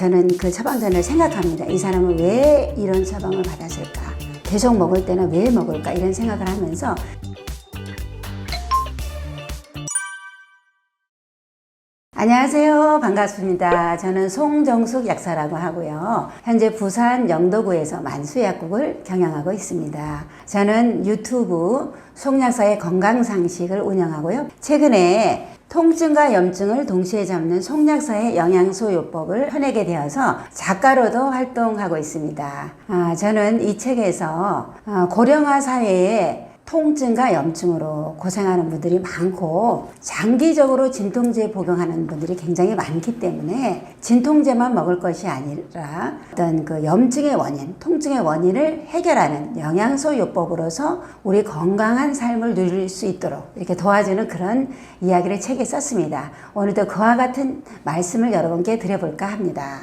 저는 그 처방전을 생각합니다. 이 사람은 왜 이런 처방을 받았을까? 계속 먹을 때는 왜 먹을까? 이런 생각을 하면서 안녕하세요. 반갑습니다. 저는 송정숙 약사라고 하고요. 현재 부산 영도구에서 만수약국을 경영하고 있습니다. 저는 유튜브 송약사의 건강상식을 운영하고요. 최근에 통증과 염증을 동시에 잡는 송약사의 영양소요법을 펴내게 되어서 작가로도 활동하고 있습니다. 저는 이 책에서 고령화 사회에 통증과 염증으로 고생하는 분들이 많고 장기적으로 진통제 복용하는 분들이 굉장히 많기 때문에 진통제만 먹을 것이 아니라 어떤 그 염증의 원인, 통증의 원인을 해결하는 영양소요법으로서 우리 건강한 삶을 누릴 수 있도록 이렇게 도와주는 그런 이야기를 책에 썼습니다. 오늘도 그와 같은 말씀을 여러분께 드려볼까 합니다.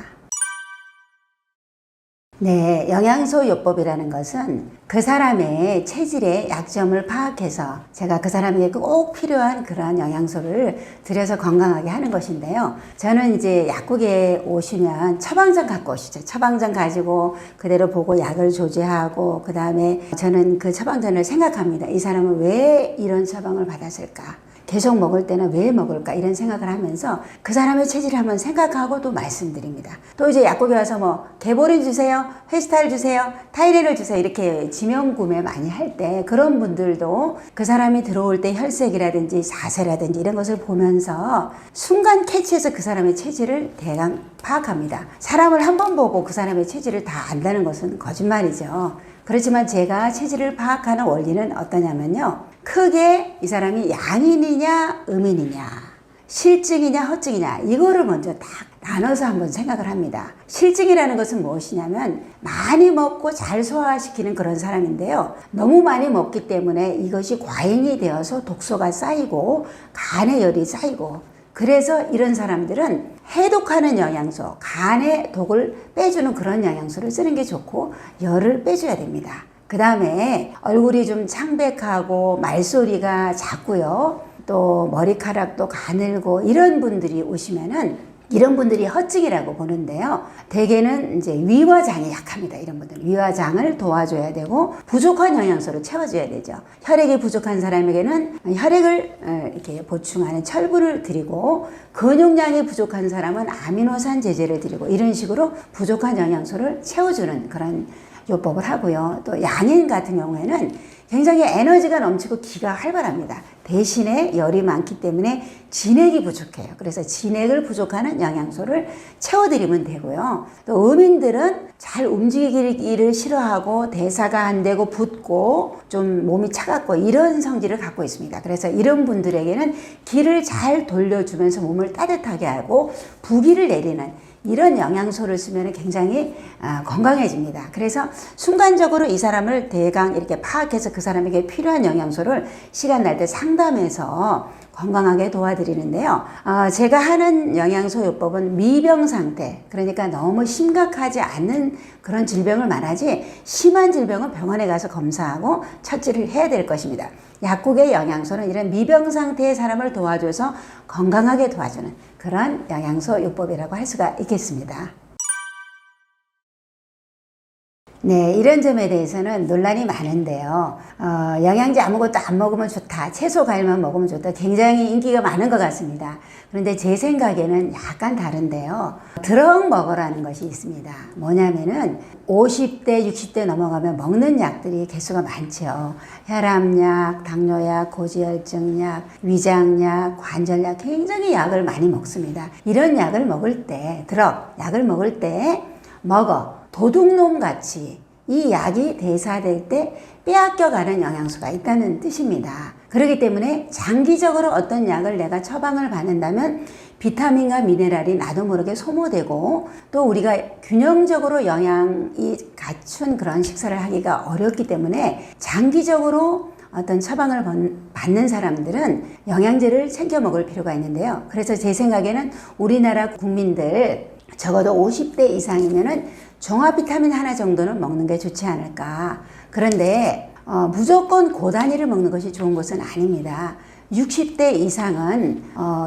네, 영양소요법이라는 것은 그 사람의 체질의 약점을 파악해서 제가 그 사람에게 꼭 필요한 그러한 영양소를 들여서 건강하게 하는 것인데요. 저는 이제 약국에 오시면 처방전 갖고 오시죠. 처방전 가지고 그대로 보고 약을 조제하고 그 다음에 저는 그 처방전을 생각합니다. 이 사람은 왜 이런 처방을 받았을까? 계속 먹을 때는 왜 먹을까 이런 생각을 하면서 그 사람의 체질을 한번 생각하고 또 말씀드립니다. 또 이제 약국에 와서 뭐 개보린 주세요, 회스탈 주세요, 타이레놀 주세요 이렇게 지명 구매 많이 할 때 그런 분들도 그 사람이 들어올 때 혈색이라든지 자세라든지 이런 것을 보면서 순간 캐치해서 그 사람의 체질을 대강 파악합니다. 사람을 한 번 보고 그 사람의 체질을 다 안다는 것은 거짓말이죠. 그렇지만 제가 체질을 파악하는 원리는 어떠냐면요. 크게 이 사람이 양인이냐 음인이냐 실증이냐 허증이냐 이거를 먼저 딱 나눠서 한번 생각을 합니다. 실증이라는 것은 무엇이냐면 많이 먹고 잘 소화시키는 그런 사람인데요. 너무 많이 먹기 때문에 이것이 과잉이 되어서 독소가 쌓이고 간에 열이 쌓이고 그래서 이런 사람들은 해독하는 영양소, 간의 독을 빼주는 그런 영양소를 쓰는 게 좋고 열을 빼줘야 됩니다. 그 다음에 얼굴이 좀 창백하고 말소리가 작고요. 또 머리카락도 가늘고 이런 분들이 오시면은 이런 분들이 허증이라고 보는데요. 대개는 이제 위와장이 약합니다. 이런 분들 위와장을 도와줘야 되고 부족한 영양소를 채워줘야 되죠. 혈액이 부족한 사람에게는 혈액을 이렇게 보충하는 철분을 드리고 근육량이 부족한 사람은 아미노산 제제를 드리고 이런 식으로 부족한 영양소를 채워주는 그런 요법을 하고요. 또 양인 같은 경우에는 굉장히 에너지가 넘치고 기가 활발합니다. 대신에 열이 많기 때문에 진액이 부족해요. 그래서 진액을 부족하는 영양소를 채워드리면 되고요. 또 음인들은 잘 움직이기를 싫어하고 대사가 안 되고 붓고 좀 몸이 차갑고 이런 성질을 갖고 있습니다. 그래서 이런 분들에게는 기를 잘 돌려주면서 몸을 따뜻하게 하고 부기를 내리는 이런 영양소를 쓰면 굉장히 건강해집니다. 그래서 순간적으로 이 사람을 대강 이렇게 파악해서 그 사람에게 필요한 영양소를 시간 날 때 상담해서 건강하게 도와드리는데요. 제가 하는 영양소요법은 미병 상태, 그러니까 너무 심각하지 않은 그런 질병을 말하지 심한 질병은 병원에 가서 검사하고 처치를 해야 될 것입니다. 약국의 영양소는 이런 미병 상태의 사람을 도와줘서 건강하게 도와주는 그런 영양소요법이라고 할 수가 있겠습니다. 네, 이런 점에 대해서는 논란이 많은데요. 영양제 아무것도 안 먹으면 좋다. 채소 과일만 먹으면 좋다. 굉장히 인기가 많은 것 같습니다. 그런데 제 생각에는 약간 다른데요. 드럭 먹으라는 것이 있습니다. 뭐냐면은 50대, 60대 넘어가면 먹는 약들이 개수가 많죠. 혈압약, 당뇨약, 고지혈증약, 위장약, 관절약 굉장히 약을 많이 먹습니다. 이런 약을 먹을 때, 약을 먹을 때 도둑놈 같이 이 약이 대사될 때 빼앗겨가는 영양소가 있다는 뜻입니다. 그렇기 때문에 장기적으로 어떤 약을 내가 처방을 받는다면 비타민과 미네랄이 나도 모르게 소모되고 또 우리가 균형적으로 영양이 갖춘 그런 식사를 하기가 어렵기 때문에 장기적으로 어떤 처방을 받는 사람들은 영양제를 챙겨 먹을 필요가 있는데요. 그래서 제 생각에는 우리나라 국민들 적어도 50대 이상이면은 종합 비타민 하나 정도는 먹는 게 좋지 않을까. 그런데 무조건 고단위를 먹는 것이 좋은 것은 아닙니다. 60대 이상은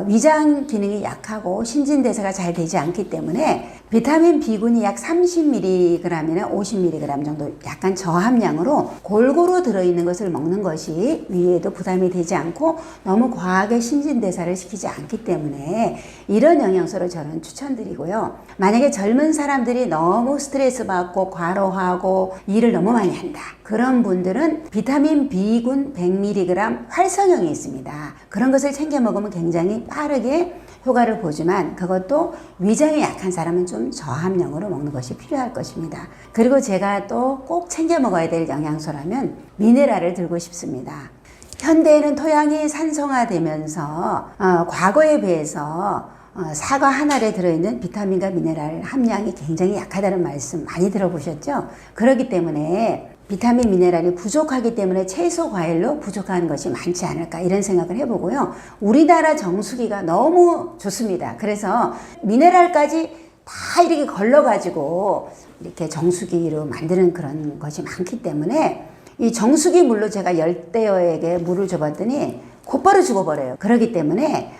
위장 기능이 약하고 신진대사가 잘 되지 않기 때문에 비타민 B군이 약 30mg이나 50mg 정도 약간 저함량으로 골고루 들어있는 것을 먹는 것이 위에도 부담이 되지 않고 너무 과하게 신진대사를 시키지 않기 때문에 이런 영양소를 저는 추천드리고요. 만약에 젊은 사람들이 너무 스트레스 받고 과로하고 일을 너무 많이 한다. 그런 분들은 비타민 B군 100mg 활성형이 있습니다. 그런 것을 챙겨 먹으면 굉장히 빠르게 효과를 보지만 그것도 위장이 약한 사람은 좀 저함량으로 먹는 것이 필요할 것입니다. 그리고 제가 또 꼭 챙겨 먹어야 될 영양소라면 미네랄을 들고 싶습니다. 현대에는 토양이 산성화되면서 과거에 비해서 사과 한 알에 들어있는 비타민과 미네랄 함량이 굉장히 약하다는 말씀 많이 들어보셨죠? 그렇기 때문에 비타민 미네랄이 부족하기 때문에 채소 과일로 부족한 것이 많지 않을까 이런 생각을 해보고요. 우리나라 정수기가 너무 좋습니다. 그래서 미네랄까지 다 이렇게 걸러가지고 이렇게 정수기로 만드는 그런 것이 많기 때문에 이 정수기 물로 제가 열대어에게 물을 줘봤더니 곧바로 죽어버려요. 그렇기 때문에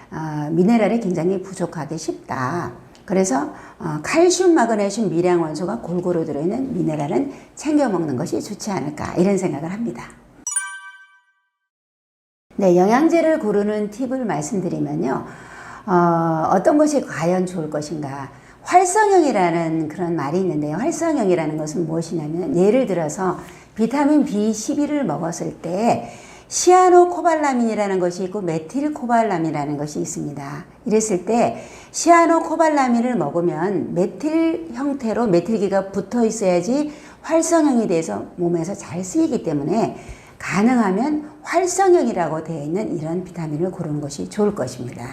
미네랄이 굉장히 부족하기 쉽다. 그래서 칼슘, 마그네슘, 미량 원소가 골고루 들어있는 미네랄은 챙겨 먹는 것이 좋지 않을까 이런 생각을 합니다. 네, 영양제를 고르는 팁을 말씀드리면요. 어떤 것이 과연 좋을 것인가. 활성형이라는 그런 말이 있는데요. 활성형이라는 것은 무엇이냐면 예를 들어서 비타민 B12를 먹었을 때 시아노코발라민이라는 것이 있고 메틸코발라민이라는 것이 있습니다. 이랬을 때 시아노코발라민을 먹으면 메틸 형태로 메틸기가 붙어 있어야지 활성형이 돼서 몸에서 잘 쓰이기 때문에 가능하면 활성형이라고 되어 있는 이런 비타민을 고르는 것이 좋을 것입니다.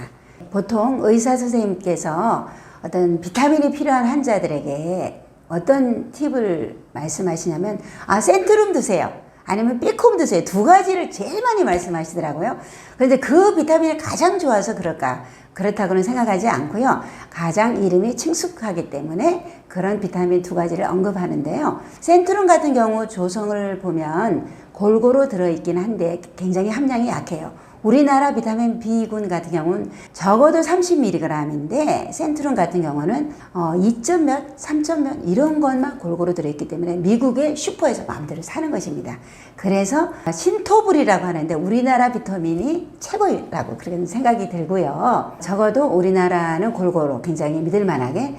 보통 의사 선생님께서 어떤 비타민이 필요한 환자들에게 어떤 팁을 말씀하시냐면 센트룸 드세요. 아니면 B콤 드세요. 두 가지를 제일 많이 말씀하시더라고요. 그런데 그 비타민이 가장 좋아서 그럴까? 그렇다고는 생각하지 않고요. 가장 이름이 친숙하기 때문에 그런 비타민 두 가지를 언급하는데요. 센트룸 같은 경우 조성을 보면 골고루 들어있긴 한데 굉장히 함량이 약해요. 우리나라 비타민 B군 같은 경우는 적어도 30mg인데 센트룸 같은 경우는 2점 몇, 3점 몇 이런 것만 골고루 들어있기 때문에 미국의 슈퍼에서 마음대로 사는 것입니다. 그래서 신토불이라고 하는데 우리나라 비타민이 최고라고 그런 생각이 들고요. 적어도 우리나라는 골고루 굉장히 믿을만하게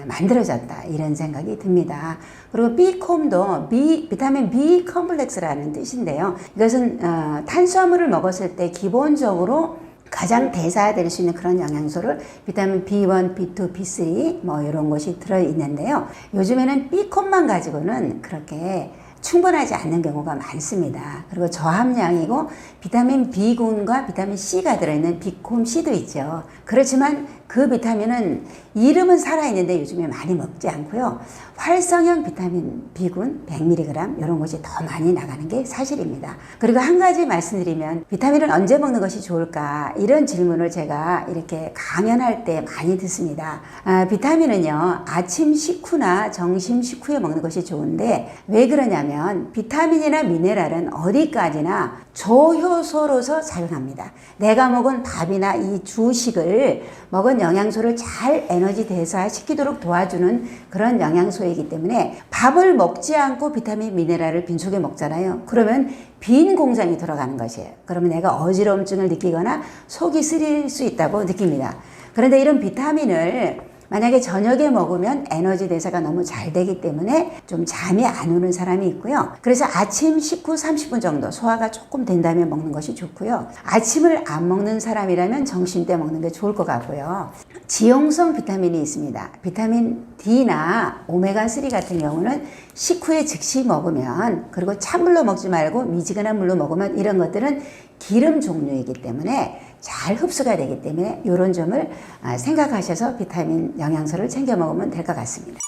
만들어졌다 이런 생각이 듭니다. 그리고 B콤도 비타민 B 컴플렉스라는 뜻인데요. 이것은 탄수화물을 먹었을 때 기본적으로 가장 대사될 수 있는 그런 영양소를 비타민 B1, B2, B3 뭐 이런 것이 들어있는데요. 요즘에는 B콤만 가지고는 그렇게 충분하지 않는 경우가 많습니다. 그리고 저함량이고 비타민 B군과 비타민 C가 들어있는 비콤C도 있죠. 그렇지만 그 비타민은 이름은 살아있는데 요즘에 많이 먹지 않고요. 활성형 비타민 B군 100mg 이런 것이 더 많이 나가는 게 사실입니다. 그리고 한 가지 말씀드리면 비타민을 언제 먹는 것이 좋을까 이런 질문을 제가 이렇게 강연할 때 많이 듣습니다. 비타민은요 아침 식후나 점심 식후에 먹는 것이 좋은데 왜 그러냐면 비타민이나 미네랄은 어디까지나 조효소로서 작용합니다. 내가 먹은 밥이나 이 주식을 먹은 영양소를 잘 에너지 대사시키도록 도와주는 그런 영양소이기 때문에 밥을 먹지 않고 비타민 미네랄을 빈속에 먹잖아요. 그러면 빈 공장이 돌아가는 것이에요. 그러면 내가 어지러움증을 느끼거나 속이 쓰릴 수 있다고 느낍니다. 그런데 이런 비타민을 만약에 저녁에 먹으면 에너지 대사가 너무 잘 되기 때문에 좀 잠이 안 오는 사람이 있고요. 그래서 아침 식후 30분 정도 소화가 조금 된다면 먹는 것이 좋고요. 아침을 안 먹는 사람이라면 점심 때 먹는 게 좋을 것 같고요. 지용성 비타민이 있습니다. 비타민 D나 오메가3 같은 경우는 식후에 즉시 먹으면 그리고 찬물로 먹지 말고 미지근한 물로 먹으면 이런 것들은 기름 종류이기 때문에 잘 흡수가 되기 때문에 이런 점을 생각하셔서 비타민 영양소를 챙겨 먹으면 될 것 같습니다.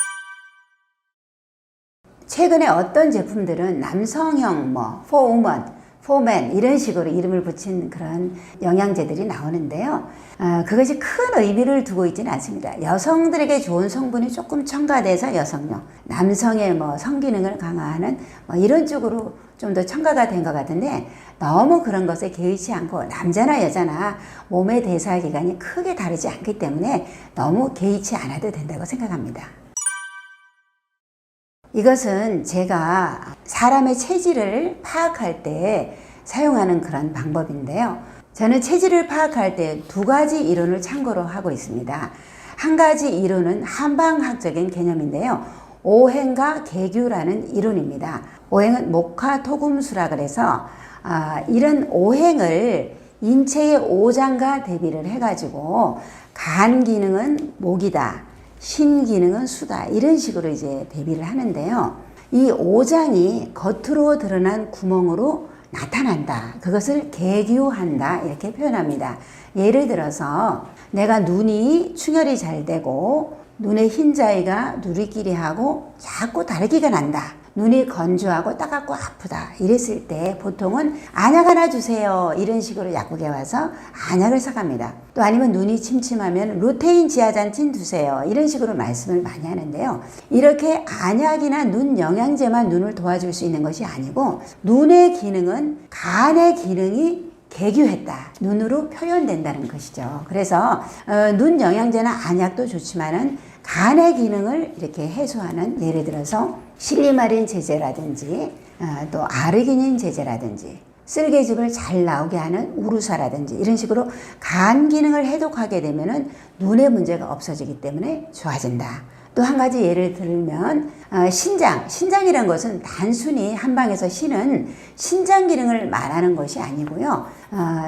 최근에 어떤 제품들은 남성형 for woman, 포맨 이런 식으로 이름을 붙인 그런 영양제들이 나오는데요. 그것이 큰 의미를 두고 있지는 않습니다. 여성들에게 좋은 성분이 조금 첨가돼서 여성용, 남성의 뭐 성기능을 강화하는 뭐 이런 쪽으로 좀 더 첨가가 된 것 같은데 너무 그런 것에 개의치 않고 남자나 여자나 몸의 대사기관이 크게 다르지 않기 때문에 너무 개의치 않아도 된다고 생각합니다. 이것은 제가 사람의 체질을 파악할 때 사용하는 그런 방법인데요. 저는 체질을 파악할 때 두 가지 이론을 참고로 하고 있습니다. 한 가지 이론은 한방학적인 개념인데요. 오행과 계규라는 이론입니다. 오행은 목화토금수라 그래서 이런 오행을 인체의 오장과 대비를 해가지고 간 기능은 목이다, 신 기능은 수다 이런 식으로 이제 대비를 하는데요. 이 오장이 겉으로 드러난 구멍으로 나타난다. 그것을 계규한다 이렇게 표현합니다. 예를 들어서 내가 눈이 충혈이 잘 되고 눈의 흰자위가 누리끼리하고 자꾸 다르기가 난다. 눈이 건조하고 따갑고 아프다 이랬을 때 보통은 안약 하나 주세요 이런 식으로 약국에 와서 안약을 사갑니다. 또 아니면 눈이 침침하면 루테인 지아잔틴 주세요 이런 식으로 말씀을 많이 하는데요. 이렇게 안약이나 눈 영양제만 눈을 도와줄 수 있는 것이 아니고 눈의 기능은 간의 기능이 계규했다. 눈으로 표현된다는 것이죠. 그래서 눈 영양제나 안약도 좋지만은 간의 기능을 이렇게 해소하는 예를 들어서 실리마린 제제라든지 또 아르기닌 제제라든지 쓸개즙을 잘 나오게 하는 우루사라든지 이런 식으로 간 기능을 해독하게 되면은 눈의 문제가 없어지기 때문에 좋아진다. 또 한 가지 예를 들면 신장이라는 것은 단순히 한방에서 신은 신장 기능을 말하는 것이 아니고요.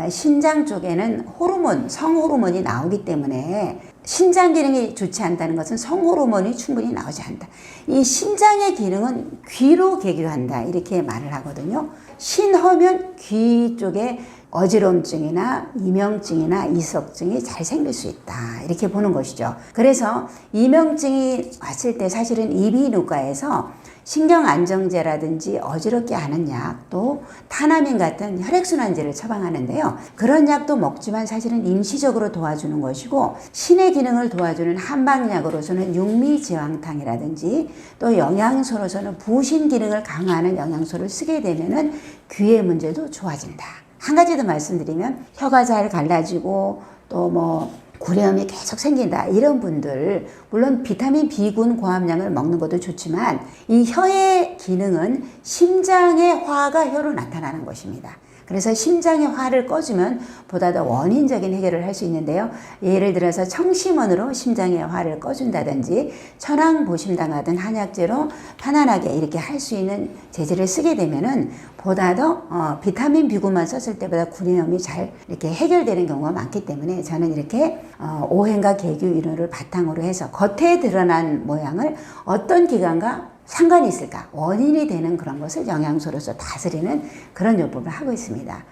신장 쪽에는 호르몬, 성호르몬이 나오기 때문에 신장 기능이 좋지 않다는 것은 성호르몬이 충분히 나오지 않는다. 이 신장의 기능은 귀로 계규한다 이렇게 말을 하거든요. 신하면 귀 쪽에 어지럼증이나 이명증이나 이석증이 잘 생길 수 있다 이렇게 보는 것이죠. 그래서 이명증이 왔을 때 사실은 이비인후과에서 신경안정제라든지 어지럽게 하는 약, 또 타나민 같은 혈액순환제를 처방하는데요. 그런 약도 먹지만 사실은 임시적으로 도와주는 것이고 신의 기능을 도와주는 한방약으로서는 육미지황탕이라든지 또 영양소로서는 부신 기능을 강화하는 영양소를 쓰게 되면은 귀의 문제도 좋아진다. 한 가지 더 말씀드리면 혀가 잘 갈라지고 또 뭐 구려움이 계속 생긴다 이런 분들 물론 비타민 B군 고함량을 먹는 것도 좋지만 이 혀의 기능은 심장의 화가 혀로 나타나는 것입니다. 그래서 심장의 화를 꺼주면 보다 더 원인적인 해결을 할 수 있는데요. 예를 들어서 청심원으로 심장의 화를 꺼준다든지 천황보심당 같은 한약제로 편안하게 이렇게 할 수 있는 제제를 쓰게 되면은 보다 더 비타민 B군만 썼을 때보다 구내염이 잘 이렇게 해결되는 경우가 많기 때문에 저는 이렇게 오행과 계규 이론을 바탕으로 해서 겉에 드러난 모양을 어떤 기관과 상관이 있을까? 원인이 되는 그런 것을 영양소로서 다스리는 그런 요법을 하고 있습니다.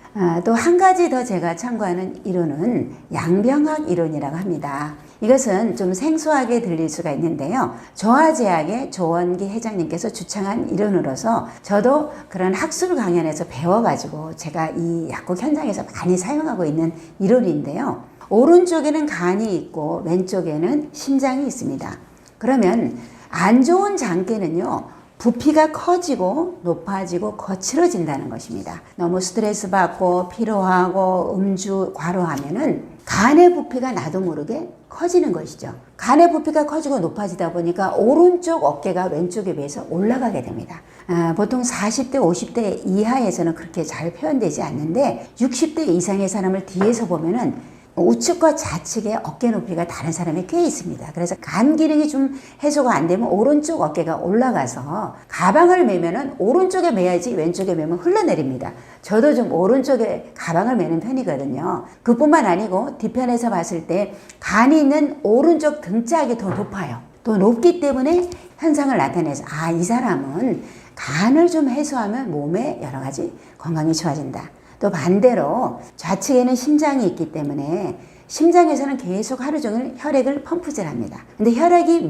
또 한 가지 더 제가 참고하는 이론은 양병학 이론이라고 합니다. 이것은 좀 생소하게 들릴 수가 있는데요. 조화제약의 조원기 회장님께서 주창한 이론으로서 저도 그런 학술 강연에서 배워가지고 제가 이 약국 현장에서 많이 사용하고 있는 이론인데요. 오른쪽에는 간이 있고 왼쪽에는 심장이 있습니다. 그러면 안 좋은 장기는요. 부피가 커지고 높아지고 거칠어진다는 것입니다. 너무 스트레스 받고 피로하고 음주 과로하면은 간의 부피가 나도 모르게 커지는 것이죠. 간의 부피가 커지고 높아지다 보니까 오른쪽 어깨가 왼쪽에 비해서 올라가게 됩니다. 보통 40대 50대 이하에서는 그렇게 잘 표현되지 않는데 60대 이상의 사람을 뒤에서 보면은 우측과 좌측의 어깨 높이가 다른 사람이 꽤 있습니다. 그래서 간 기능이 좀 해소가 안 되면 오른쪽 어깨가 올라가서 가방을 메면은 오른쪽에 매야지 왼쪽에 매면 흘러내립니다. 저도 좀 오른쪽에 가방을 매는 편이거든요. 그뿐만 아니고 뒤편에서 봤을 때 간이 있는 오른쪽 등짝이 더 높아요. 또 높기 때문에 현상을 나타내서 이 사람은 간을 좀 해소하면 몸에 여러 가지 건강이 좋아진다. 또 반대로 좌측에는 심장이 있기 때문에 심장에서는 계속 하루 종일 혈액을 펌프질합니다. 근데 혈액이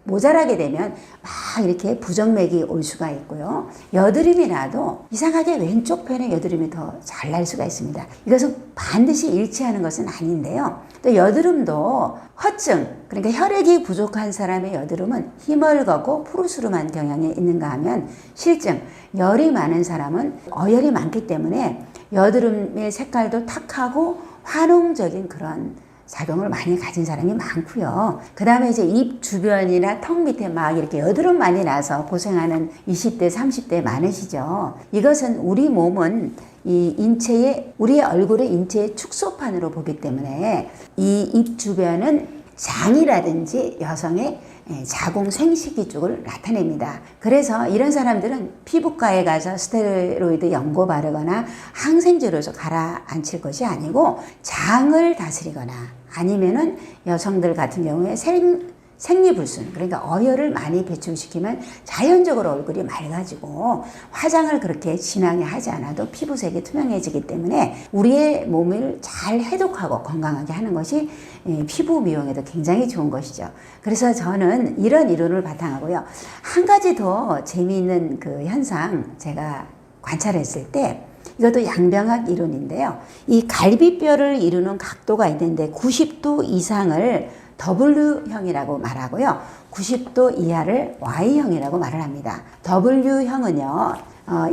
모자라게 되면 막 이렇게 부정맥이 올 수가 있고요. 여드름이 나도 이상하게 왼쪽 편에 여드름이 더 잘 날 수가 있습니다. 이것은 반드시 일치하는 것은 아닌데요. 또 여드름도 허증, 그러니까 혈액이 부족한 사람의 여드름은 희멀겋고 푸르스름한 경향이 있는가 하면 실증, 열이 많은 사람은 어열이 많기 때문에 여드름의 색깔도 탁하고 환웅적인 그런 작용을 많이 가진 사람이 많고요. 그 다음에 이제 입 주변이나 턱 밑에 막 이렇게 여드름 많이 나서 고생하는 20대, 30대 많으시죠. 이것은 우리 몸은 이 인체의, 우리의 얼굴을 인체의 축소판으로 보기 때문에 이 입 주변은 장이라든지 여성의 자궁 생식기 쪽을 나타냅니다. 그래서 이런 사람들은 피부과에 가서 스테로이드 연고 바르거나 항생제로 해서 가라앉힐 것이 아니고 장을 다스리거나 아니면은 여성들 같은 경우에 생리불순, 그러니까 어혈을 많이 배출시키면 자연적으로 얼굴이 맑아지고 화장을 그렇게 진하게 하지 않아도 피부색이 투명해지기 때문에 우리의 몸을 잘 해독하고 건강하게 하는 것이 피부 미용에도 굉장히 좋은 것이죠. 그래서 저는 이런 이론을 바탕하고요. 한 가지 더 재미있는 그 현상 제가 관찰했을 때 이것도 양병학 이론인데요. 이 갈비뼈를 이루는 각도가 있는데 90도 이상을 W형이라고 말하고요. 90도 이하를 Y형이라고 말을 합니다. W형은요,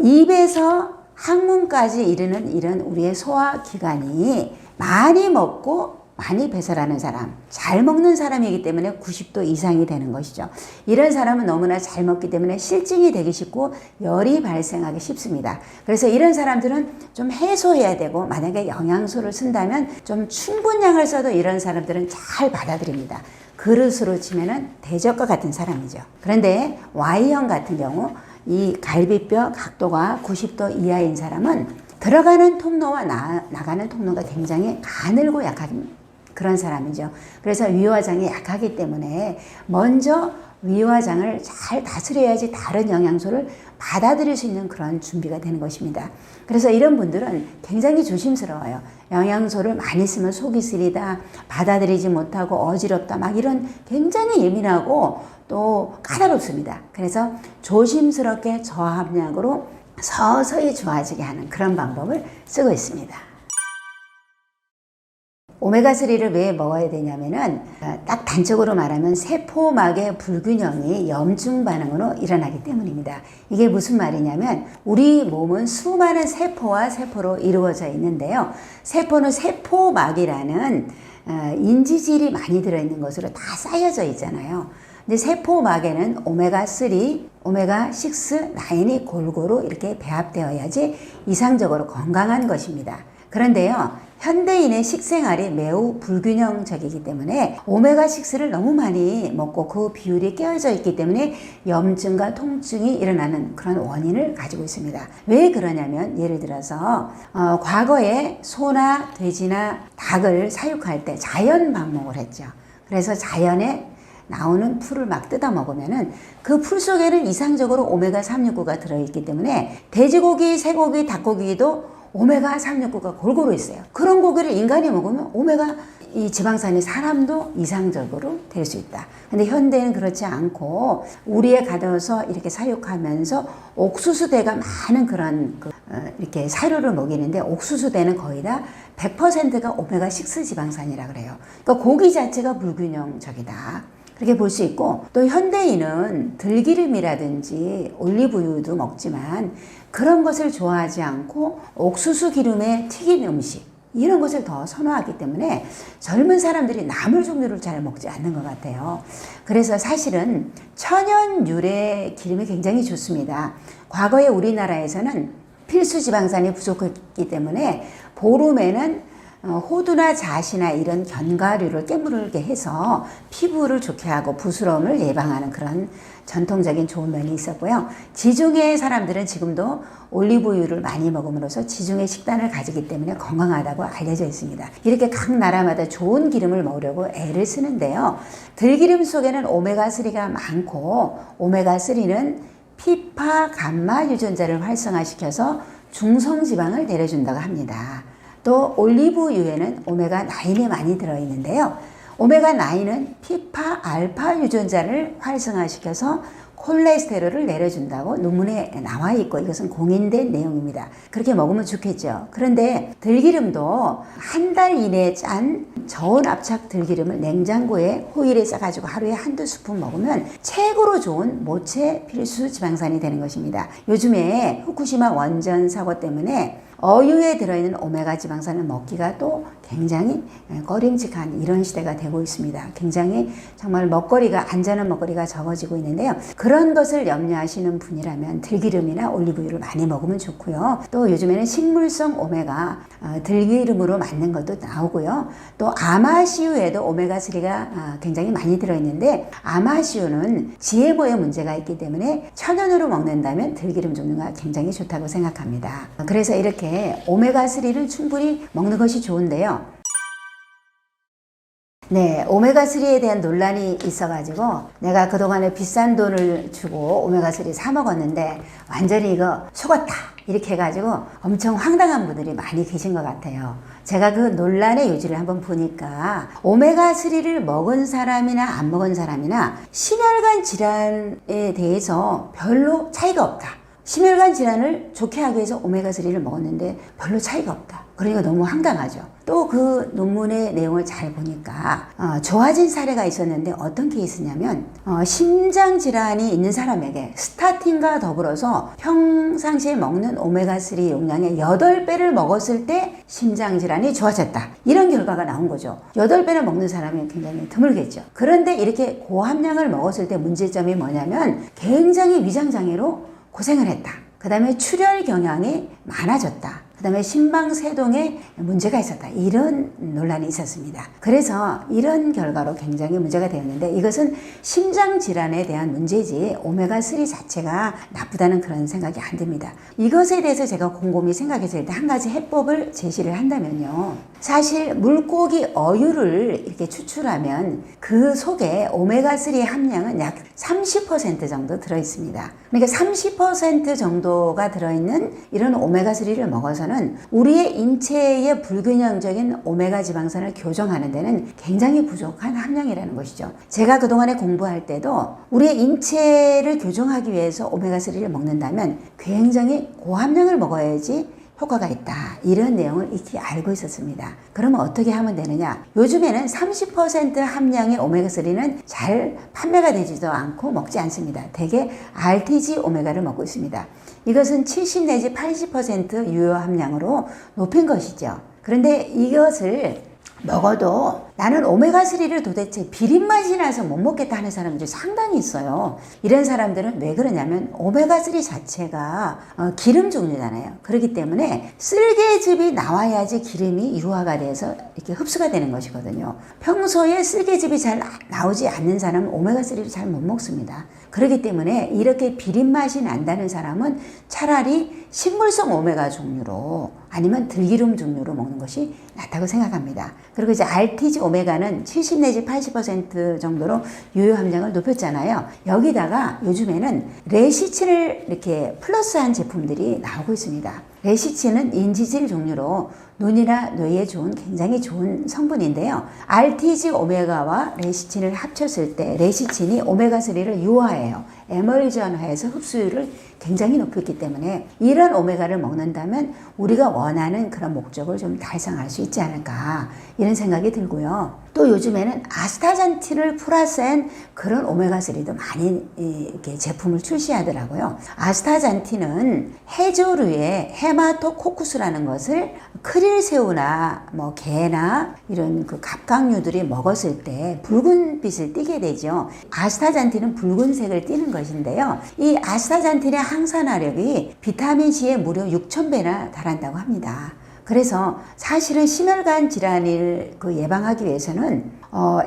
입에서 항문까지 이르는 이런 우리의 소화기관이 많이 먹고 많이 배설하는 사람, 잘 먹는 사람이기 때문에 90도 이상이 되는 것이죠. 이런 사람은 너무나 잘 먹기 때문에 실증이 되기 쉽고 열이 발생하기 쉽습니다. 그래서 이런 사람들은 좀 해소해야 되고 만약에 영양소를 쓴다면 좀 충분량을 써도 이런 사람들은 잘 받아들입니다. 그릇으로 치면은 대적과 같은 사람이죠. 그런데 Y형 같은 경우 이 갈비뼈 각도가 90도 이하인 사람은 들어가는 통로와 나가는 통로가 굉장히 가늘고 약한 그런 사람이죠. 그래서 위화장이 약하기 때문에 먼저 위화장을 잘 다스려야지 다른 영양소를 받아들일 수 있는 그런 준비가 되는 것입니다. 그래서 이런 분들은 굉장히 조심스러워요. 영양소를 많이 쓰면 속이 쓰리다, 받아들이지 못하고 어지럽다, 막 이런 굉장히 예민하고 또 까다롭습니다. 그래서 조심스럽게 저함량으로 서서히 좋아지게 하는 그런 방법을 쓰고 있습니다. 오메가3를 왜 먹어야 되냐면은 딱 단적으로 말하면 세포막의 불균형이 염증 반응으로 일어나기 때문입니다. 이게 무슨 말이냐면 우리 몸은 수많은 세포와 세포로 이루어져 있는데요. 세포는 세포막이라는 인지질이 많이 들어있는 것으로 다 쌓여져 있잖아요. 근데 세포막에는 오메가3, 오메가6, 9이 골고루 이렇게 배합되어야지 이상적으로 건강한 것입니다. 그런데요, 현대인의 식생활이 매우 불균형적이기 때문에 오메가6를 너무 많이 먹고 그 비율이 깨어져 있기 때문에 염증과 통증이 일어나는 그런 원인을 가지고 있습니다. 왜 그러냐면 예를 들어서 과거에 소나 돼지나 닭을 사육할 때 자연 방목을 했죠. 그래서 자연에 나오는 풀을 막 뜯어 먹으면은 그 풀 속에는 이상적으로 오메가 369가 들어있기 때문에 돼지고기, 쇠고기, 닭고기도 오메가 369가 골고루 있어요. 그런 고기를 인간이 먹으면 오메가 이 지방산이 사람도 이상적으로 될 수 있다. 근데 현대는 그렇지 않고 우리에 가둬서 이렇게 사육하면서 옥수수대가 많은 그런 이렇게 사료를 먹이는데 옥수수대는 거의 다 100%가 오메가 6 지방산이라 그래요. 그러니까 고기 자체가 불균형적이다. 그렇게 볼 수 있고 또 현대인은 들기름이라든지 올리브유도 먹지만 그런 것을 좋아하지 않고 옥수수 기름에 튀긴 음식 이런 것을 더 선호하기 때문에 젊은 사람들이 나물 종류를 잘 먹지 않는 것 같아요. 그래서 사실은 천연 유래 기름이 굉장히 좋습니다. 과거에 우리나라에서는 필수 지방산이 부족했기 때문에 보름에는 호두나 잣이나 이런 견과류를 깨물게 해서 피부를 좋게 하고 부스럼을 예방하는 그런 전통적인 좋은 면이 있었고요. 지중해 사람들은 지금도 올리브유를 많이 먹음으로써 지중해 식단을 가지기 때문에 건강하다고 알려져 있습니다. 이렇게 각 나라마다 좋은 기름을 먹으려고 애를 쓰는데요. 들기름 속에는 오메가3가 많고 오메가3는 피파 감마 유전자를 활성화시켜서 중성지방을 내려준다고 합니다. 또 올리브유에는 오메가9이 많이 들어있는데요. 오메가9은 피파 알파 유전자를 활성화시켜서 콜레스테롤을 내려준다고 논문에 나와 있고 이것은 공인된 내용입니다. 그렇게 먹으면 좋겠죠. 그런데 들기름도 한 달 이내에 짠 저온 압착 들기름을 냉장고에 호일에 싸가지고 하루에 한두 스푼 먹으면 최고로 좋은 모체 필수 지방산이 되는 것입니다. 요즘에 후쿠시마 원전 사고 때문에 어유에 들어있는 오메가 지방산을 먹기가 또 굉장히 꺼림칙한 이런 시대가 되고 있습니다. 굉장히 정말 먹거리가 안전한 먹거리가 적어지고 있는데요. 그런 것을 염려하시는 분이라면 들기름이나 올리브유를 많이 먹으면 좋고요. 또 요즘에는 식물성 오메가 들기름으로 만든 것도 나오고요. 또 아마씨유에도 오메가3가 굉장히 많이 들어있는데 아마씨유는 GMO에 문제가 있기 때문에 천연으로 먹는다면 들기름 종류가 굉장히 좋다고 생각합니다. 그래서 이렇게 오메가3를 충분히 먹는 것이 좋은데요. 네, 오메가3에 대한 논란이 있어가지고 내가 그동안에 비싼 돈을 주고 오메가3 사 먹었는데 완전히 이거 속았다 이렇게 해가지고 엄청 황당한 분들이 많이 계신 것 같아요. 제가 그 논란의 요지를 한번 보니까 오메가3를 먹은 사람이나 안 먹은 사람이나 심혈관 질환에 대해서 별로 차이가 없다. 심혈관 질환을 좋게 하기 위해서 오메가3를 먹었는데 별로 차이가 없다. 그러니까 너무 황당하죠. 또 그 논문의 내용을 잘 보니까 좋아진 사례가 있었는데 어떤 케이스냐면 심장 질환이 있는 사람에게 스타틴과 더불어서 평상시에 먹는 오메가3 용량의 8배를 먹었을 때 심장 질환이 좋아졌다. 이런 결과가 나온 거죠. 8배를 먹는 사람이 굉장히 드물겠죠. 그런데 이렇게 고함량을 먹었을 때 문제점이 뭐냐면 굉장히 위장장애로 고생을 했다. 그 다음에 출혈 경향이 많아졌다. 그 다음에 심방세동에 문제가 있었다. 이런 논란이 있었습니다. 그래서 이런 결과로 굉장히 문제가 되었는데 이것은 심장질환에 대한 문제지 오메가3 자체가 나쁘다는 그런 생각이 안 듭니다. 이것에 대해서 제가 곰곰이 생각했을 때 한 가지 해법을 제시를 한다면요. 사실 물고기 어유를 이렇게 추출하면 그 속에 오메가3 함량은 약 30% 정도 들어있습니다. 그러니까 30% 정도가 들어있는 이런 오메가3를 먹어서는 우리의 인체의 불균형적인 오메가 지방산을 교정하는 데는 굉장히 부족한 함량이라는 것이죠. 제가 그동안에 공부할 때도 우리의 인체를 교정하기 위해서 오메가3를 먹는다면 굉장히 고함량을 먹어야지 효과가 있다. 이런 내용을 익히 알고 있었습니다. 그러면 어떻게 하면 되느냐? 요즘에는 30% 함량의 오메가3는 잘 판매가 되지도 않고 먹지 않습니다. 대개 RTG 오메가를 먹고 있습니다. 이것은 70 내지 80% 유효 함량으로 높인 것이죠. 그런데 이것을 먹어도 나는 오메가3를 도대체 비린맛이 나서 못 먹겠다 하는 사람들이 상당히 있어요. 이런 사람들은 왜 그러냐면 오메가3 자체가 기름 종류잖아요. 그렇기 때문에 쓸개즙이 나와야지 기름이 유화가 돼서 이렇게 흡수가 되는 것이거든요. 평소에 쓸개즙이 잘 나오지 않는 사람은 오메가3를 잘 못 먹습니다. 그렇기 때문에 이렇게 비린맛이 난다는 사람은 차라리 식물성 오메가 종류로 아니면 들기름 종류로 먹는 것이 낫다고 생각합니다. 그리고 이제 RTG 오메가는 70 내지 80% 정도로 유효 함량을 높였잖아요. 여기다가 요즘에는 레시틴을 이렇게 플러스한 제품들이 나오고 있습니다. 레시틴은 인지질 종류로 눈이나 뇌에 좋은 굉장히 좋은 성분인데요. RTG 오메가와 레시틴을 합쳤을 때 레시틴이 오메가3를 유화해요. 에멀전화해서 흡수율을 굉장히 높였기 때문에 이런 오메가를 먹는다면 우리가 원하는 그런 목적을 좀 달성할 수 있지 않을까 이런 생각이 들고요. 또 요즘에는 아스타잔틴을 플러스한 그런 오메가3도 많이 이렇게 제품을 출시하더라고요. 아스타잔틴은 해조류의 헤마토코쿠스라는 것을 크릴새우나 뭐 게나 이런 그 갑각류들이 먹었을 때 붉은 빛을 띠게 되죠. 아스타잔틴은 붉은색을 띠는 것인데요. 이 아스타잔틴의 항산화력이 비타민C에 무려 6,000배나 달한다고 합니다. 그래서 사실은 심혈관 질환을 예방하기 위해서는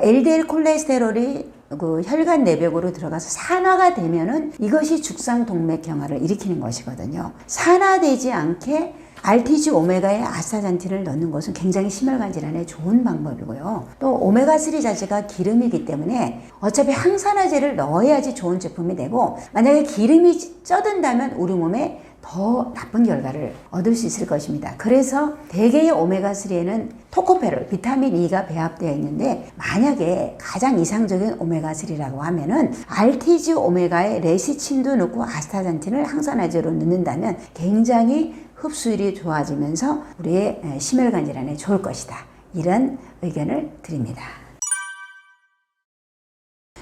LDL 콜레스테롤이 그 혈관 내벽으로 들어가서 산화가 되면은 이것이 죽상동맥경화를 일으키는 것이거든요. 산화되지 않게 RTG 오메가에 아스타잔틴을 넣는 것은 굉장히 심혈관 질환에 좋은 방법이고요. 또 오메가3 자체가 기름이기 때문에 어차피 항산화제를 넣어야지 좋은 제품이 되고, 만약에 기름이 쪄든다면 우리 몸에 더 나쁜 결과를 얻을 수 있을 것입니다. 그래서 대개의 오메가3에는 토코페롤, 비타민 E가 배합되어 있는데, 만약에 가장 이상적인 오메가3라고 하면은 RTG 오메가에 레시친도 넣고 아스타잔틴을 항산화제로 넣는다면 굉장히 흡수율이 좋아지면서 우리의 심혈관 질환에 좋을 것이다. 이런 의견을 드립니다.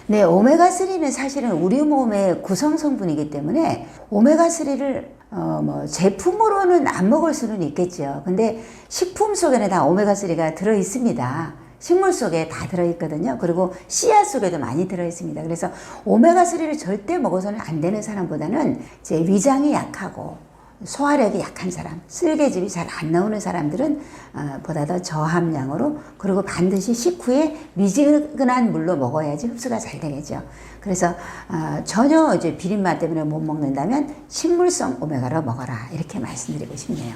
네, 오메가3는 사실은 우리 몸의 구성 성분이기 때문에 오메가3를 제품으로는 안 먹을 수는 있겠죠. 근데 식품 속에는 다 오메가3가 들어 있습니다. 식물 속에 다 들어 있거든요. 그리고 씨앗 속에도 많이 들어 있습니다. 그래서 오메가3를 절대 먹어서는 안 되는 사람보다는 이제 위장이 약하고 소화력이 약한 사람, 쓸개즙이 잘 안 나오는 사람들은 보다 더 저함량으로, 그리고 반드시 식후에 미지근한 물로 먹어야지 흡수가 잘 되겠죠. 그래서 전혀 이제 비린맛 때문에 못 먹는다면 식물성 오메가로 먹어라, 이렇게 말씀드리고 싶네요.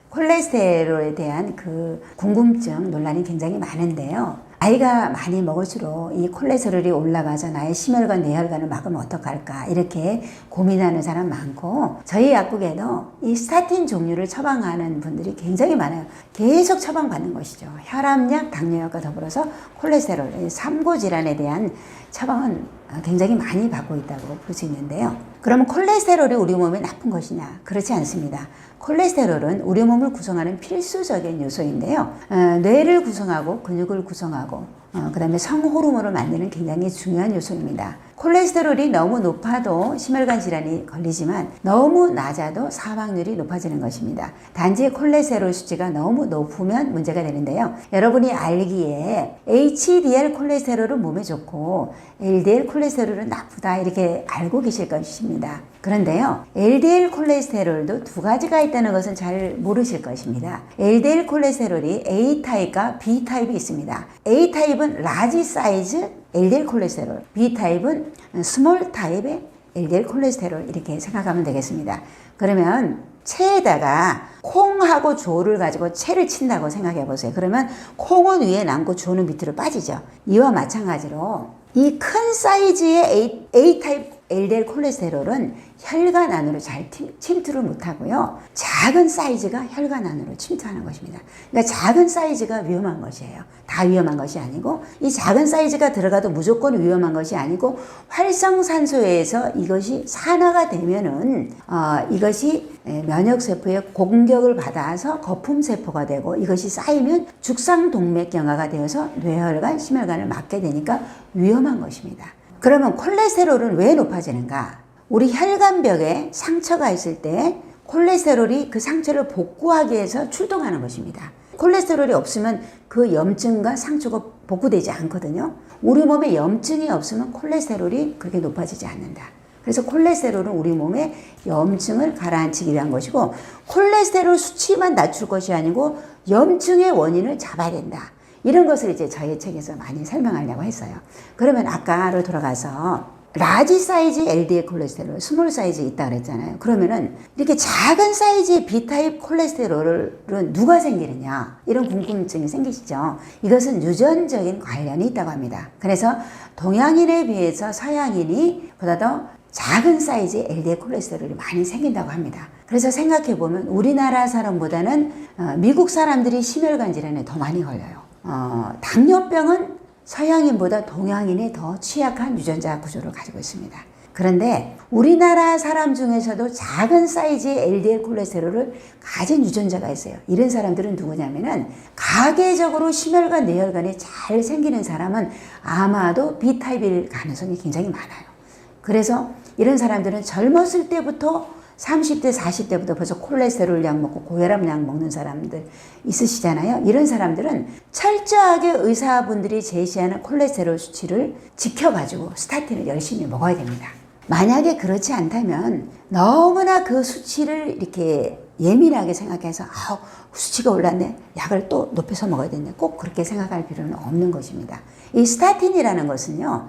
콜레스테롤에 대한 그 궁금증, 논란이 굉장히 많은데요. 나이가 많이 먹을수록 이 콜레스테롤이 올라가서 나의 심혈관, 뇌혈관을 막으면 어떡할까, 이렇게 고민하는 사람 많고, 저희 약국에도 이 스타틴 종류를 처방하는 분들이 굉장히 많아요. 계속 처방받는 것이죠. 혈압약, 당뇨약과 더불어서 콜레스테롤, 삼고질환에 대한 처방은 굉장히 많이 받고 있다고 볼 수 있는데요. 그러면 콜레스테롤이 우리 몸에 나쁜 것이냐? 그렇지 않습니다. 콜레스테롤은 우리 몸을 구성하는 필수적인 요소인데요. 뇌를 구성하고 근육을 구성하고 그 다음에 성호르몬을 만드는 굉장히 중요한 요소입니다. 콜레스테롤이 너무 높아도 심혈관 질환이 걸리지만 너무 낮아도 사망률이 높아지는 것입니다. 단지 콜레스테롤 수치가 너무 높으면 문제가 되는데요. 여러분이 알기에 HDL 콜레스테롤은 몸에 좋고 LDL 콜레스테롤은 나쁘다, 이렇게 알고 계실 것입니다. 그런데요, LDL 콜레스테롤도 두 가지가 있다는 것은 잘 모르실 것입니다. LDL 콜레스테롤이 A타입과 B타입이 있습니다. A타입은 라지 사이즈 LDL 콜레스테롤, B타입은 스몰 타입의 LDL 콜레스테롤, 이렇게 생각하면 되겠습니다. 그러면 체에다가 콩하고 조를 가지고 체를 친다고 생각해 보세요. 그러면 콩은 위에 남고 조는 밑으로 빠지죠. 이와 마찬가지로 이 큰 사이즈의 A타입 LDL 콜레스테롤은 혈관 안으로 잘 침투를 못하고요. 작은 사이즈가 혈관 안으로 침투하는 것입니다. 그러니까 작은 사이즈가 위험한 것이에요. 다 위험한 것이 아니고, 이 작은 사이즈가 들어가도 무조건 위험한 것이 아니고, 활성산소에서 이것이 산화가 되면은 이것이 면역세포의 공격을 받아서 거품세포가 되고, 이것이 쌓이면 죽상동맥경화가 되어서 뇌혈관, 심혈관을 막게 되니까 위험한 것입니다. 그러면 콜레스테롤은 왜 높아지는가? 우리 혈관벽에 상처가 있을 때 콜레스테롤이 그 상처를 복구하기 위해서 출동하는 것입니다. 콜레스테롤이 없으면 그 염증과 상처가 복구되지 않거든요. 우리 몸에 염증이 없으면 콜레스테롤이 그렇게 높아지지 않는다. 그래서 콜레스테롤은 우리 몸에 염증을 가라앉히기 위한 것이고, 콜레스테롤 수치만 낮출 것이 아니고 염증의 원인을 잡아야 된다. 이런 것을 이제 저희 책에서 많이 설명하려고 했어요. 그러면 아까로 돌아가서 라지 사이즈 LDL 콜레스테롤, 스몰 사이즈 있다 그랬잖아요. 그러면은 이렇게 작은 사이즈의 B타입 콜레스테롤은 누가 생기느냐, 이런 궁금증이 생기시죠. 이것은 유전적인 관련이 있다고 합니다. 그래서 동양인에 비해서 서양인이 보다 더 작은 사이즈의 LDL 콜레스테롤이 많이 생긴다고 합니다. 그래서 생각해보면 우리나라 사람보다는 미국 사람들이 심혈관 질환에 더 많이 걸려요. 당뇨병은 서양인보다 동양인이 더 취약한 유전자 구조를 가지고 있습니다. 그런데 우리나라 사람 중에서도 작은 사이즈의 LDL 콜레스테롤을 가진 유전자가 있어요. 이런 사람들은 누구냐면은 가계적으로 심혈관, 뇌혈관이 잘 생기는 사람은 아마도 B타입일 가능성이 굉장히 많아요. 그래서 이런 사람들은 젊었을 때부터 30대, 40대부터 벌써 콜레스테롤 약 먹고 고혈압 약 먹는 사람들 있으시잖아요. 이런 사람들은 철저하게 의사분들이 제시하는 콜레스테롤 수치를 지켜가지고 스타틴을 열심히 먹어야 됩니다. 만약에 그렇지 않다면 너무나 그 수치를 이렇게 예민하게 생각해서 수치가 올랐네, 약을 또 높여서 먹어야 되네, 꼭 그렇게 생각할 필요는 없는 것입니다. 이 스타틴이라는 것은요,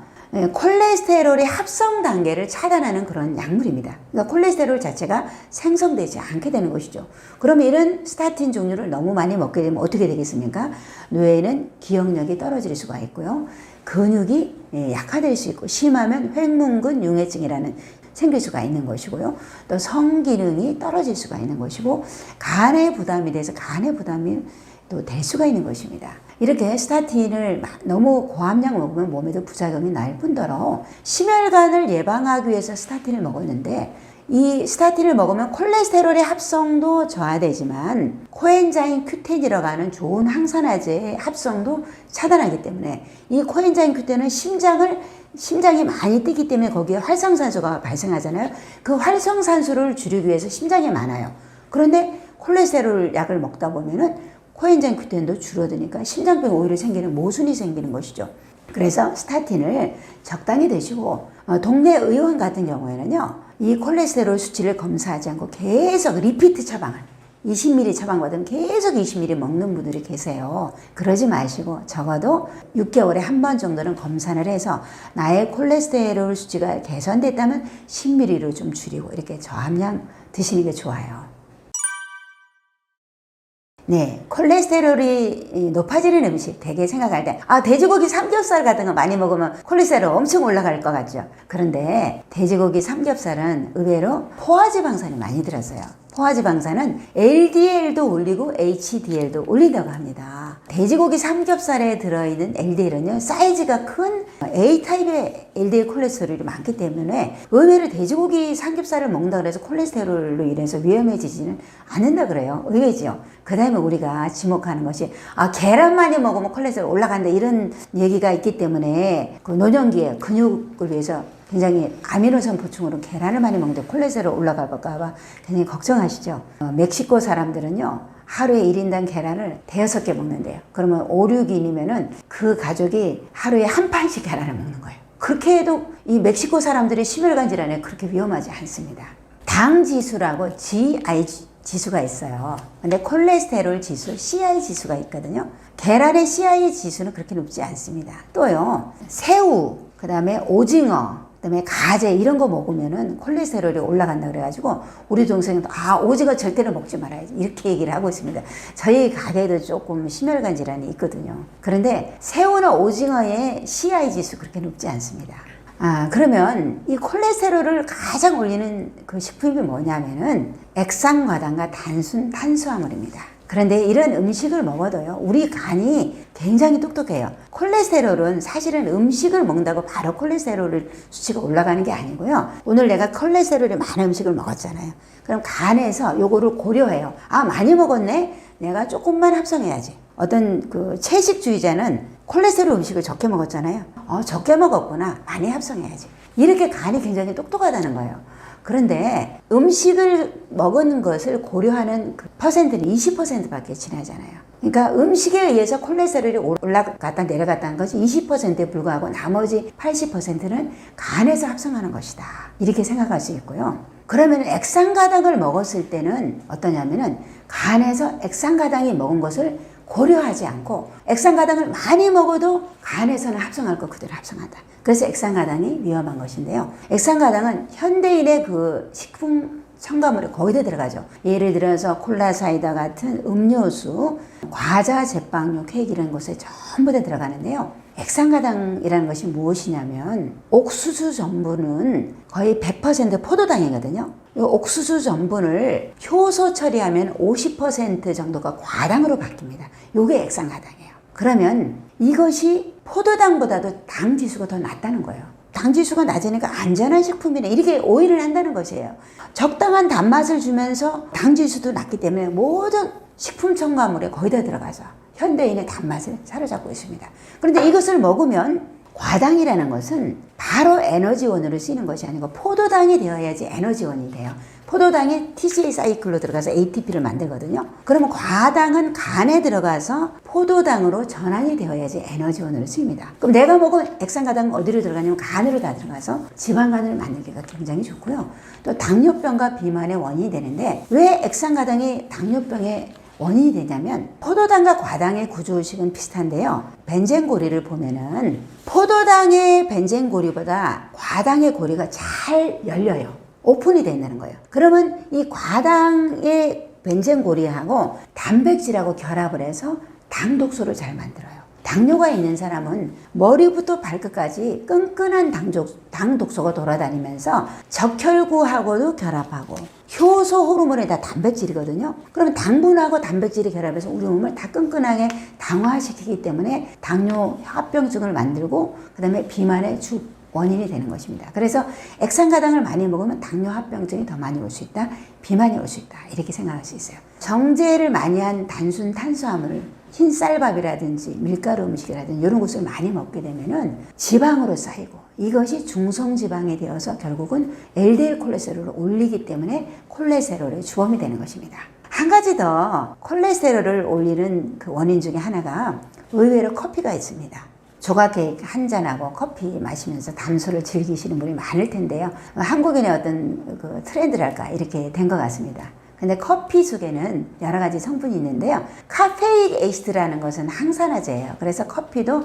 콜레스테롤의 합성 단계를 차단하는 그런 약물입니다. 그러니까 콜레스테롤 자체가 생성되지 않게 되는 것이죠. 그러면 이런 스타틴 종류를 너무 많이 먹게 되면 어떻게 되겠습니까? 뇌에는 기억력이 떨어질 수가 있고요. 근육이 약화될 수 있고, 심하면 횡문근 융해증이라는 생길 수가 있는 것이고요. 또 성기능이 떨어질 수가 있는 것이고, 간에 부담이 돼서 간에 부담이 또 될 수가 있는 것입니다. 이렇게 스타틴을 너무 고함량 먹으면 몸에도 부작용이 날 뿐더러 심혈관을 예방하기 위해서 스타틴을 먹었는데, 이 스타틴을 먹으면 콜레스테롤의 합성도 저하되지만 코엔자임 Q10이라고 하는 좋은 항산화제의 합성도 차단하기 때문에, 이 코엔자임 Q10은 심장이 많이 뛰기 때문에 거기에 활성산소가 발생하잖아요. 그 활성산소를 줄이기 위해서 심장이 많아요. 그런데 콜레스테롤 약을 먹다 보면은 코엔자임 Q10도 줄어드니까 심장병 오히려 생기는 모순이 생기는 것이죠. 그래서 스타틴을 적당히 드시고, 동네 의원 같은 경우에는요, 이 콜레스테롤 수치를 검사하지 않고 계속 리피트 처방을 20ml 처방받으면 계속 20ml 먹는 분들이 계세요. 그러지 마시고 적어도 6개월에 한 번 정도는 검사를 해서 나의 콜레스테롤 수치가 개선됐다면 10ml로 좀 줄이고 이렇게 저함량 드시는 게 좋아요. 네, 콜레스테롤이 높아지는 음식 되게 생각할 때, 돼지고기 삼겹살 같은 거 많이 먹으면 콜레스테롤 엄청 올라갈 것 같죠. 그런데 돼지고기 삼겹살은 의외로 포화지방산이 많이 들었어요. 포화지방산은 LDL도 올리고 HDL도 올린다고 합니다. 돼지고기 삼겹살에 들어있는 LDL은요, 사이즈가 큰 A타입의 LDL 콜레스테롤이 많기 때문에 의외로 돼지고기 삼겹살을 먹는다고 해서 콜레스테롤로 인해서 위험해지지는 않는다 그래요. 의외죠. 그 다음에 우리가 지목하는 것이 계란 많이 먹으면 콜레스테롤 올라간다 이런 얘기가 있기 때문에 그 노년기에 근육을 위해서 굉장히 아미노산 보충으로 계란을 많이 먹는데 콜레스테롤 올라갈까 봐 굉장히 걱정하시죠. 멕시코 사람들은요, 하루에 1인당 계란을 5개 먹는데요. 그러면 5, 6인이면은 그 가족이 하루에 한 판씩 계란을 먹는 거예요. 그렇게 해도 이 멕시코 사람들의 심혈관 질환에 그렇게 위험하지 않습니다. 당 지수라고 GI 지수가 있어요. 근데 콜레스테롤 지수, CI 지수가 있거든요. 계란의 CI 지수는 그렇게 높지 않습니다. 또요, 새우, 그 다음에 오징어, 그다음에 가재 이런 거 먹으면은 콜레스테롤이 올라간다 그래가지고 우리 동생도 오징어 절대로 먹지 말아야지 이렇게 얘기를 하고 있습니다. 저희 가게도 조금 심혈관 질환이 있거든요. 그런데 새우나 오징어의 CI 지수 그렇게 높지 않습니다. 그러면 이 콜레스테롤을 가장 올리는 그 식품이 뭐냐면은 액상과당과 단순 탄수화물입니다. 그런데 이런 음식을 먹어도요, 우리 간이 굉장히 똑똑해요. 콜레스테롤은 사실은 음식을 먹는다고 바로 콜레스테롤 수치가 올라가는 게 아니고요. 오늘 내가 콜레스테롤이 많은 음식을 먹었잖아요. 그럼 간에서 요거를 고려해요. 많이 먹었네? 내가 조금만 합성해야지. 어떤 그 채식주의자는 콜레스테롤 음식을 적게 먹었잖아요. 적게 먹었구나. 많이 합성해야지. 이렇게 간이 굉장히 똑똑하다는 거예요. 그런데 음식을 먹은 것을 고려하는 그 퍼센트는 20%밖에 지나잖아요. 그러니까 음식에 의해서 콜레스테롤이 올라갔다 내려갔다는 것이 20%에 불과하고 나머지 80%는 간에서 합성하는 것이다. 이렇게 생각할 수 있고요. 그러면 액상가당을 먹었을 때는 어떠냐면은 간에서 액상가당이 먹은 것을 고려하지 않고 액상가당을 많이 먹어도 간에서는 합성할 거 그대로 합성한다. 그래서 액상가당이 위험한 것인데요. 액상가당은 현대인의 그 식품 첨가물이 거의 다 들어가죠. 예를 들어서 콜라, 사이다 같은 음료수, 과자, 제빵류, 케이크 이런 것에 전부 다 들어가는데요. 액상가당이라는 것이 무엇이냐면 옥수수 전분은 거의 100% 포도당이거든요. 이 옥수수 전분을 효소 처리하면 50% 정도가 과당으로 바뀝니다. 이게 액상가당이에요. 그러면 이것이 포도당보다도 당 지수가 더 낮다는 거예요. 당 지수가 낮으니까 안전한 식품이네 이렇게 오해를 한다는 것이에요. 적당한 단맛을 주면서 당 지수도 낮기 때문에 모든 식품 첨가물에 거의 다 들어가서 현대인의 단맛을 사로잡고 있습니다. 그런데 이것을 먹으면 과당이라는 것은 바로 에너지원으로 쓰이는 것이 아니고 포도당이 되어야지 에너지원이 돼요. 포도당이 TCA 사이클로 들어가서 ATP를 만들거든요. 그러면 과당은 간에 들어가서 포도당으로 전환이 되어야지 에너지원으로 쓰입니다. 그럼 내가 먹은 액상가당은 어디로 들어가냐면 간으로 다 들어가서 지방간을 만들기가 굉장히 좋고요. 또 당뇨병과 비만의 원인이 되는데 왜 액상가당이 당뇨병의 원인이 되냐면 포도당과 과당의 구조식은 비슷한데요. 벤젠고리를 보면은 포도당의 벤젠고리보다 과당의 고리가 잘 열려요. 오픈이 된다는 거예요. 그러면 이 과당의 벤젠고리하고 단백질하고 결합을 해서 당독소를 잘 만들어요. 당뇨가 있는 사람은 머리부터 발끝까지 끈끈한 당독소가 돌아다니면서 적혈구하고도 결합하고 효소 호르몬이 다 단백질이거든요. 그러면 당분하고 단백질이 결합해서 우리 몸을 다 끈끈하게 당화시키기 때문에 당뇨 합병증을 만들고 그 다음에 비만의 주 원인이 되는 것입니다. 그래서 액상가당을 많이 먹으면 당뇨 합병증이 더 많이 올 수 있다. 비만이 올 수 있다. 이렇게 생각할 수 있어요. 정제를 많이 한 단순 탄수화물, 흰쌀밥이라든지 밀가루 음식이라든지 이런 것을 많이 먹게 되면은 지방으로 쌓이고 이것이 중성지방이 되어서 결국은 LDL 콜레스테롤을 올리기 때문에 콜레스테롤의 주범이 되는 것입니다. 한 가지 더 콜레스테롤을 올리는 그 원인 중에 하나가 의외로 커피가 있습니다. 조각 케이크 한 잔하고 커피 마시면서 담소를 즐기시는 분이 많을 텐데요. 한국인의 어떤 그 트렌드랄까 이렇게 된 것 같습니다. 근데 커피 속에는 여러 가지 성분이 있는데요. 카페인 에시드라는 것은 항산화제예요. 그래서 커피도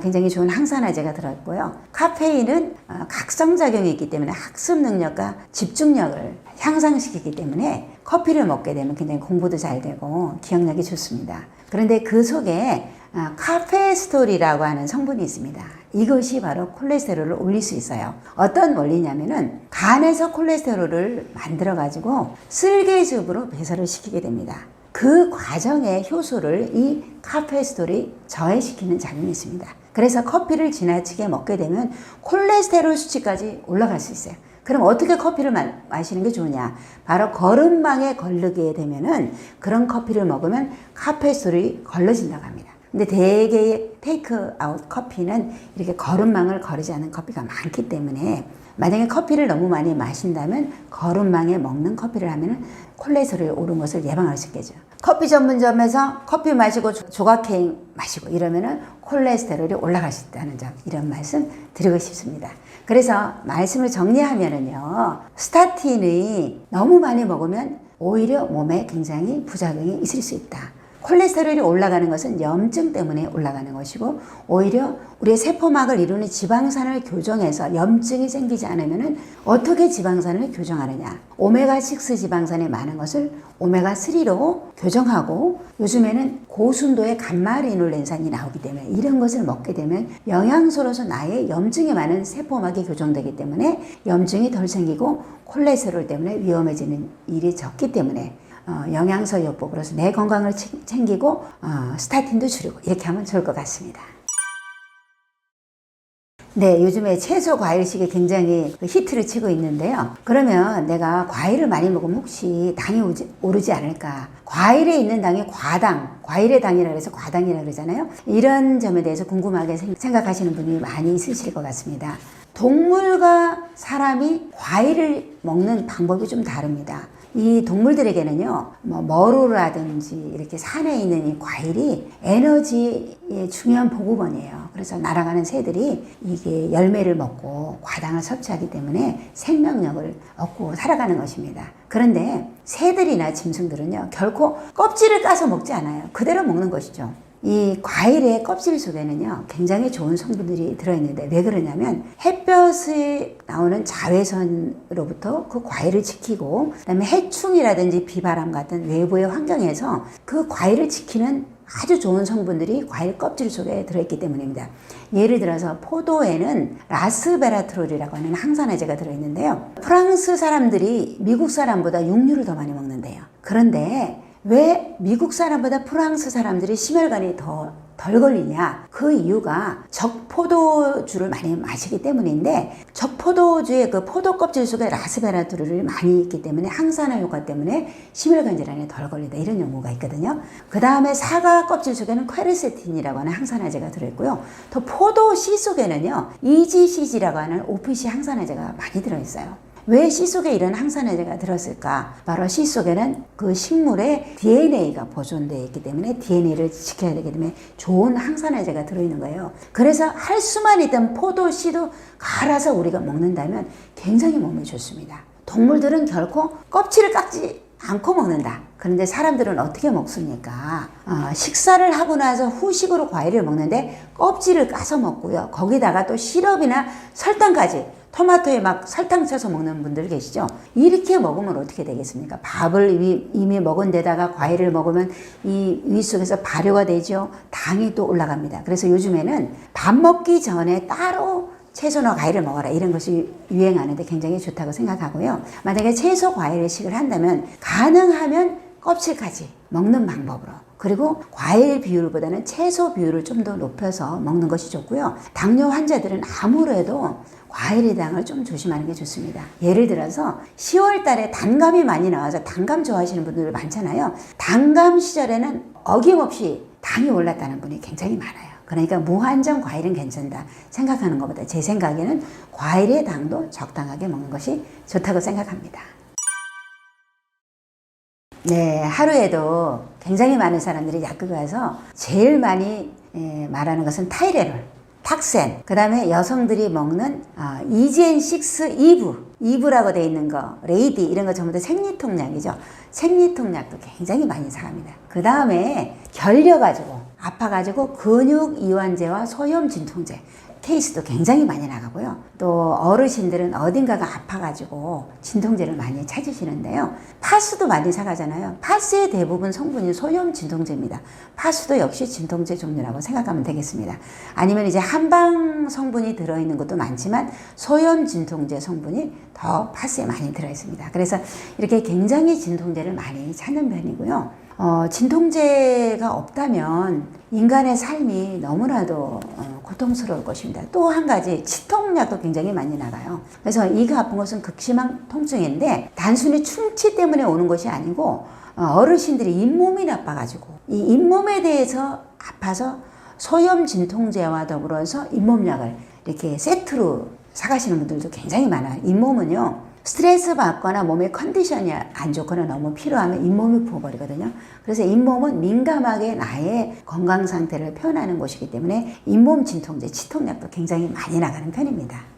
굉장히 좋은 항산화제가 들어있고요. 카페인은 각성작용이 있기 때문에 학습 능력과 집중력을 향상시키기 때문에 커피를 먹게 되면 굉장히 공부도 잘 되고 기억력이 좋습니다. 그런데 그 속에 카페스톨이라고 하는 성분이 있습니다. 이것이 바로 콜레스테롤을 올릴 수 있어요. 어떤 원리냐면은 간에서 콜레스테롤을 만들어 가지고 쓸개즙으로 배설을 시키게 됩니다. 그 과정의 효소를 이 카페스톨이 저해시키는 작용이 있습니다. 그래서 커피를 지나치게 먹게 되면 콜레스테롤 수치까지 올라갈 수 있어요. 그럼 어떻게 커피를 마시는 게 좋으냐? 바로 거름망에 걸르게 되면은 그런 커피를 먹으면 카페스톨이 걸러진다고 합니다. 근데 대개의 테이크아웃 커피는 이렇게 거름망을 거르지 않은 커피가 많기 때문에 만약에 커피를 너무 많이 마신다면 거름망에 먹는 커피를 하면 콜레스테롤이 오른 것을 예방할 수 있겠죠. 커피 전문점에서 커피 마시고 조각 케이크 마시고 이러면은 콜레스테롤이 올라갈 수 있다는 점, 이런 말씀 드리고 싶습니다. 그래서 말씀을 정리하면은요, 스타틴이 너무 많이 먹으면 오히려 몸에 굉장히 부작용이 있을 수 있다. 콜레스테롤이 올라가는 것은 염증 때문에 올라가는 것이고 오히려 우리의 세포막을 이루는 지방산을 교정해서 염증이 생기지 않으면 어떻게 지방산을 교정하느냐. 오메가6 지방산이 많은 것을 오메가3로 교정하고 요즘에는 고순도의 감마리놀렌산이 나오기 때문에 이런 것을 먹게 되면 영양소로서 나의 염증이 많은 세포막이 교정되기 때문에 염증이 덜 생기고 콜레스테롤 때문에 위험해지는 일이 적기 때문에 영양소 요법으로서 내 건강을 챙기고 스타틴도 줄이고 이렇게 하면 좋을 것 같습니다. 네, 요즘에 채소 과일식이 굉장히 히트를 치고 있는데요. 그러면 내가 과일을 많이 먹으면 혹시 당이 오르지 않을까? 과일에 있는 당이 과당, 과일의 당이라고 해서 과당이라고 그러잖아요. 이런 점에 대해서 궁금하게 생각하시는 분이 많이 있으실 것 같습니다. 동물과 사람이 과일을 먹는 방법이 좀 다릅니다. 이 동물들에게는요, 머루라든지 이렇게 산에 있는 이 과일이 에너지의 중요한 보급원이에요. 그래서 날아가는 새들이 이게 열매를 먹고 과당을 섭취하기 때문에 생명력을 얻고 살아가는 것입니다. 그런데 새들이나 짐승들은요, 결코 껍질을 까서 먹지 않아요. 그대로 먹는 것이죠. 이 과일의 껍질 속에는요, 굉장히 좋은 성분들이 들어있는데 왜 그러냐면 햇볕에 나오는 자외선으로부터 그 과일을 지키고 그다음에 해충이라든지 비바람 같은 외부의 환경에서 그 과일을 지키는 아주 좋은 성분들이 과일 껍질 속에 들어있기 때문입니다. 예를 들어서 포도에는 라스베라트롤이라고 하는 항산화제가 들어있는데요. 프랑스 사람들이 미국 사람보다 육류를 더 많이 먹는데요. 그런데 왜 미국 사람보다 프랑스 사람들이 심혈관이 덜 걸리냐? 그 이유가 적포도주를 많이 마시기 때문인데 적포도주의 그 포도 껍질 속에 라스베라트롤이 많이 있기 때문에 항산화 효과 때문에 심혈관 질환에 덜 걸린다, 이런 연구가 있거든요. 그 다음에 사과 껍질 속에는 퀘르세틴이라고 하는 항산화제가 들어있고요. 또 포도 씨 속에는요, EGCG라고 하는 OPC 항산화제가 많이 들어있어요. 왜 씨 속에 이런 항산화제가 들었을까? 바로 씨 속에는 그 식물의 DNA가 보존되어 있기 때문에 DNA를 지켜야 되기 때문에 좋은 항산화제가 들어있는 거예요. 그래서 할 수만 있던 포도 씨도 갈아서 우리가 먹는다면 굉장히 몸에 좋습니다. 동물들은 결코 껍질을 깎지 않고 먹는다. 그런데 사람들은 어떻게 먹습니까? 식사를 하고 나서 후식으로 과일을 먹는데 껍질을 까서 먹고요. 거기다가 또 시럽이나 설탕까지, 토마토에 막 설탕 쳐서 먹는 분들 계시죠? 이렇게 먹으면 어떻게 되겠습니까? 밥을 이미 먹은 데다가 과일을 먹으면 이 위 속에서 발효가 되죠. 당이 또 올라갑니다. 그래서 요즘에는 밥 먹기 전에 따로 채소나 과일을 먹어라, 이런 것이 유행하는데 굉장히 좋다고 생각하고요. 만약에 채소 과일식을 한다면 가능하면 껍질까지 먹는 방법으로, 그리고 과일 비율보다는 채소 비율을 좀 더 높여서 먹는 것이 좋고요. 당뇨 환자들은 아무래도 과일의 당을 좀 조심하는 게 좋습니다. 예를 들어서 10월 달에 단감이 많이 나와서 단감 좋아하시는 분들 많잖아요. 단감 시절에는 어김없이 당이 올랐다는 분이 굉장히 많아요. 그러니까 무한정 과일은 괜찮다 생각하는 것보다 제 생각에는 과일의 당도 적당하게 먹는 것이 좋다고 생각합니다. 네, 하루에도 굉장히 많은 사람들이 약국에 가서 제일 많이 말하는 것은 타이레놀, 탁센, 그 다음에 여성들이 먹는 EGN6 이브라고 되어 있는 거, 레이디, 이런 거 전부 다 생리통약이죠. 생리통약도 굉장히 많이 사갑니다. 그 다음에 결려가지고 아파가지고 근육 이완제와 소염 진통제 케이스도 굉장히 많이 나가고요. 또 어르신들은 어딘가가 아파가지고 진통제를 많이 찾으시는데요. 파스도 많이 사가잖아요. 파스의 대부분 성분이 소염 진통제입니다. 파스도 역시 진통제 종류라고 생각하면 되겠습니다. 아니면 이제 한방 성분이 들어있는 것도 많지만 소염 진통제 성분이 더 파스에 많이 들어있습니다. 그래서 이렇게 굉장히 진통제를 많이 찾는 편이고요. 진통제가 없다면 인간의 삶이 너무나도 고통스러울 것입니다. 또 한 가지, 치통약도 굉장히 많이 나가요. 그래서 이가 아픈 것은 극심한 통증인데 단순히 충치 때문에 오는 것이 아니고 어르신들이 잇몸이 나빠가지고 이 잇몸에 대해서 아파서 소염 진통제와 더불어서 잇몸약을 이렇게 세트로 사가시는 분들도 굉장히 많아요. 잇몸은요, 스트레스 받거나 몸의 컨디션이 안 좋거나 너무 피로하면 잇몸이 부어버리거든요. 그래서 잇몸은 민감하게 나의 건강 상태를 표현하는 곳이기 때문에 잇몸 진통제, 치통약도 굉장히 많이 나가는 편입니다.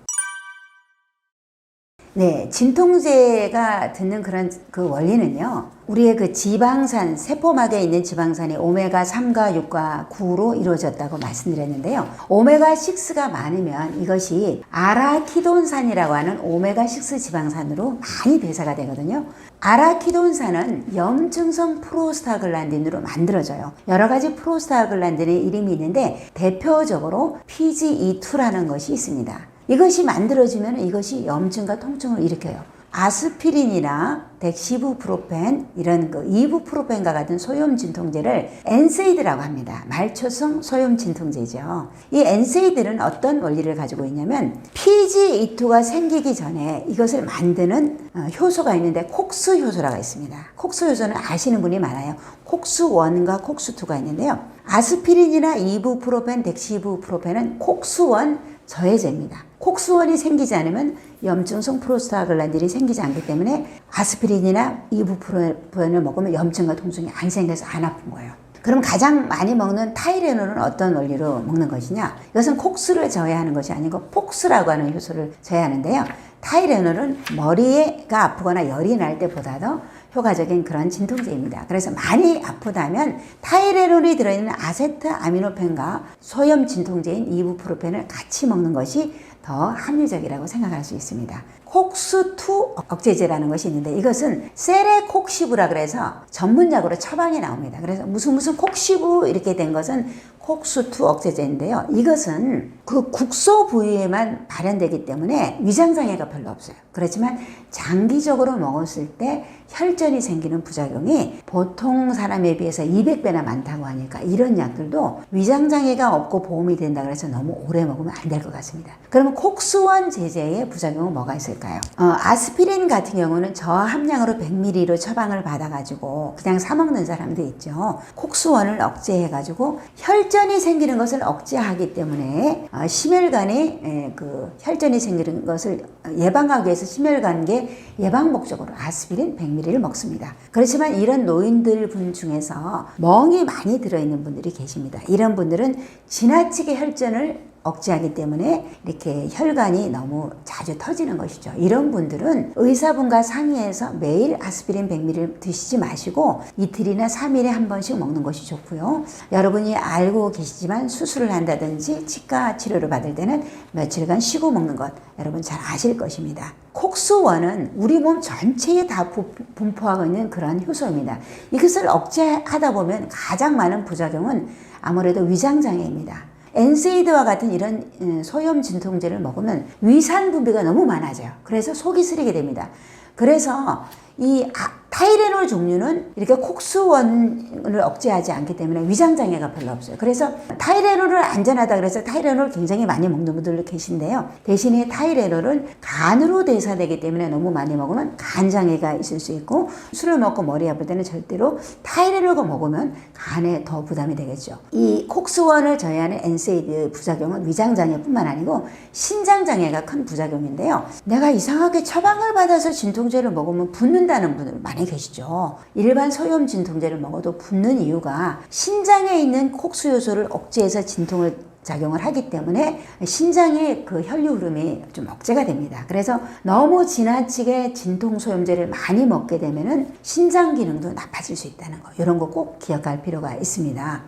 네, 진통제가 듣는 그런 그 원리는요, 우리의 그 지방산, 세포막에 있는 지방산이 오메가3과 6과 9로 이루어졌다고 말씀드렸는데요. 오메가6가 많으면 이것이 아라키돈산이라고 하는 오메가6 지방산으로 많이 배사가 되거든요. 아라키돈산은 염증성 프로스타글란딘으로 만들어져요. 여러 가지 프로스타글란딘의 이름이 있는데 대표적으로 PGE2라는 것이 있습니다. 이것이 만들어지면 이것이 염증과 통증을 일으켜요. 아스피린이나 덱시부프로펜, 이런 그 이부프로펜과 같은 소염 진통제를 엔세이드라고 합니다. 말초성 소염 진통제죠. 이 엔세이드는 어떤 원리를 가지고 있냐면 PGE2가 생기기 전에 이것을 만드는 효소가 있는데 콕스 효소라고 있습니다. 콕스 효소는 아시는 분이 많아요. 콕스1과 콕스2가 있는데요. 아스피린이나 이부프로펜, 덱시부프로펜은 콕스1 저해제입니다. 콕스1이 생기지 않으면 염증성 프로스타글란딘이 생기지 않기 때문에 아스피린이나 이부프로펜을 먹으면 염증과 통증이 안 생겨서 안 아픈 거예요. 그럼 가장 많이 먹는 타이레놀은 어떤 원리로 먹는 것이냐? 이것은 콕스를 저해하는 것이 아니고 폭스라고 하는 효소를 저해하는데요. 타이레놀은 머리가 아프거나 열이 날 때보다도 효과적인 그런 진통제입니다. 그래서 많이 아프다면 타이레놀이 들어있는 아세트아미노펜과 소염 진통제인 이부프로펜을 같이 먹는 것이 더 합리적이라고 생각할 수 있습니다. 콕스2 억제제라는 것이 있는데 이것은 세레콕시브라 그래서 전문약으로 처방이 나옵니다. 그래서 무슨 콕시브 이렇게 된 것은 콕스2 억제제인데요. 이것은 그 국소 부위에만 발현되기 때문에 위장장애가 별로 없어요. 그렇지만 장기적으로 먹었을 때 혈전이 생기는 부작용이 보통 사람에 비해서 200배나 많다고 하니까 이런 약들도 위장장애가 없고 보험이 된다 그래서 너무 오래 먹으면 안 될 것 같습니다. 그러면 콕스1 제제의 부작용은 뭐가 있을까요? 아스피린 같은 경우는 저함량으로 100ml로 처방을 받아가지고 그냥 사 먹는 사람도 있죠. 콕스1을 억제해가지고 혈전이 생기는 것을 억제하기 때문에 심혈관에 그 혈전이 생기는 것을 예방하기 위해서 심혈관계 예방 목적으로 아스피린 100ml를 먹습니다. 그렇지만 이런 노인들 분 중에서 멍이 많이 들어있는 분들이 계십니다. 이런 분들은 지나치게 혈전을 억제하기 때문에 이렇게 혈관이 너무 자주 터지는 것이죠. 이런 분들은 의사분과 상의해서 매일 아스피린 100ml 드시지 마시고 이틀이나 3일에 한 번씩 먹는 것이 좋고요. 여러분이 알고 계시지만 수술을 한다든지 치과 치료를 받을 때는 며칠간 쉬고 먹는 것 여러분 잘 아실 것입니다. 콕스원은 우리 몸 전체에 다 분포하고 있는 그런 효소입니다. 이것을 억제하다 보면 가장 많은 부작용은 아무래도 위장장애입니다. 엔세이드와 같은 이런 소염 진통제를 먹으면 위산 분비가 너무 많아져요. 그래서 속이 쓰리게 됩니다. 그래서 이 타이레놀 종류는 이렇게 콕스원을 억제하지 않기 때문에 위장장애가 별로 없어요. 그래서 타이레놀은 안전하다 그래서 타이레놀 굉장히 많이 먹는 분들도 계신데요. 대신에 타이레놀은 간으로 대사되기 때문에 너무 많이 먹으면 간장애가 있을 수 있고 술을 먹고 머리 아플 때는 절대로 타이레놀을 먹으면 간에 더 부담이 되겠죠. 이 콕스원을 저해하는 엔세이드 부작용은 위장장애뿐만 아니고 신장장애가 큰 부작용인데요. 내가 이상하게 처방을 받아서 진통제를 먹으면 붓는다는 분들 많이 계시죠. 일반 소염 진통제를 먹어도 붓는 이유가 신장에 있는 콕스 요소를 억제해서 진통을 작용을 하기 때문에 신장의 그 혈류 흐름이 좀 억제가 됩니다. 그래서 너무 지나치게 진통 소염제를 많이 먹게 되면은 신장 기능도 나빠질 수 있다는 거. 이런 거 꼭 기억할 필요가 있습니다.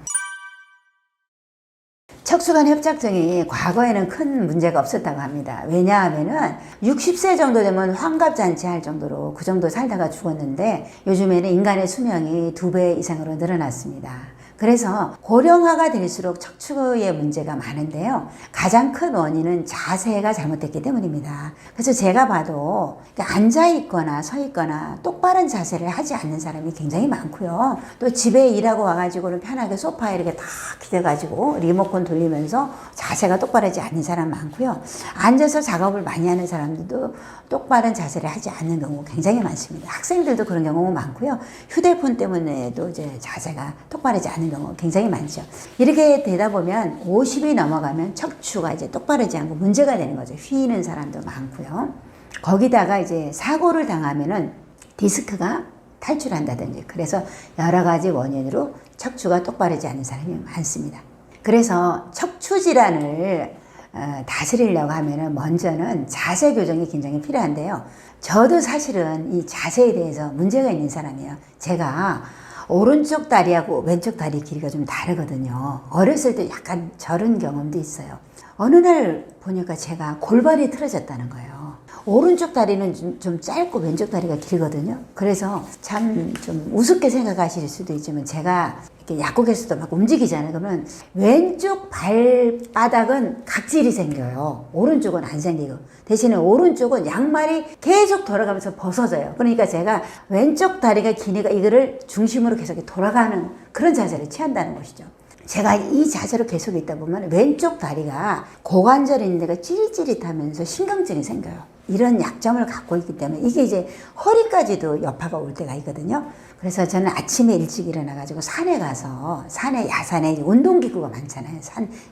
척추관 협착증이 과거에는 큰 문제가 없었다고 합니다. 왜냐하면은 60세 정도 되면 환갑잔치 할 정도로 그 정도 살다가 죽었는데 요즘에는 인간의 수명이 2배 이상으로 늘어났습니다. 그래서 고령화가 될수록 척추의 문제가 많은데요. 가장 큰 원인은 자세가 잘못됐기 때문입니다. 그래서 제가 봐도 앉아있거나 서있거나 똑바른 자세를 하지 않는 사람이 굉장히 많고요. 또 집에 일하고 와가지고는 편하게 소파에 이렇게 탁 기대가지고 리모컨 돌리면서 자세가 똑바르지 않는 사람 많고요. 앉아서 작업을 많이 하는 사람들도 똑바른 자세를 하지 않는 경우가 굉장히 많습니다. 학생들도 그런 경우가 많고요. 휴대폰 때문에도 이제 자세가 똑바르지 않는 경우가 굉장히 많죠. 이렇게 되다 보면 50이 넘어가면 척추가 이제 똑바르지 않고 문제가 되는 거죠. 휘는 사람도 많고요. 거기다가 이제 사고를 당하면은 디스크가 탈출한다든지 그래서 여러 가지 원인으로 척추가 똑바르지 않은 사람이 많습니다. 그래서 척추 질환을 다스리려고 하면은 먼저는 자세 교정이 굉장히 필요한데요. 저도 사실은 이 자세에 대해서 문제가 있는 사람이에요. 제가 오른쪽 다리하고 왼쪽 다리 길이가 좀 다르거든요. 어렸을 때 약간 저런 경험도 있어요. 어느 날 보니까 제가 골반이 틀어졌다는 거예요. 오른쪽 다리는 좀 짧고 왼쪽 다리가 길거든요. 그래서 참 좀 우습게 생각하실 수도 있지만 제가 이렇게 약국에서도 막 움직이잖아요. 그러면 왼쪽 발바닥은 각질이 생겨요. 오른쪽은 안 생기고. 대신에 오른쪽은 양말이 계속 돌아가면서 벗어져요. 그러니까 제가 왼쪽 다리가 기니까 이거를 중심으로 계속 돌아가는 그런 자세를 취한다는 것이죠. 제가 이 자세로 계속 있다 보면 왼쪽 다리가 고관절에 있는 데가 찌릿찌릿하면서 신경증이 생겨요. 이런 약점을 갖고 있기 때문에 이게 이제 허리까지도 여파가 올 때가 있거든요. 그래서 저는 아침에 일찍 일어나가지고 산에 가서 야산에 운동기구가 많잖아요.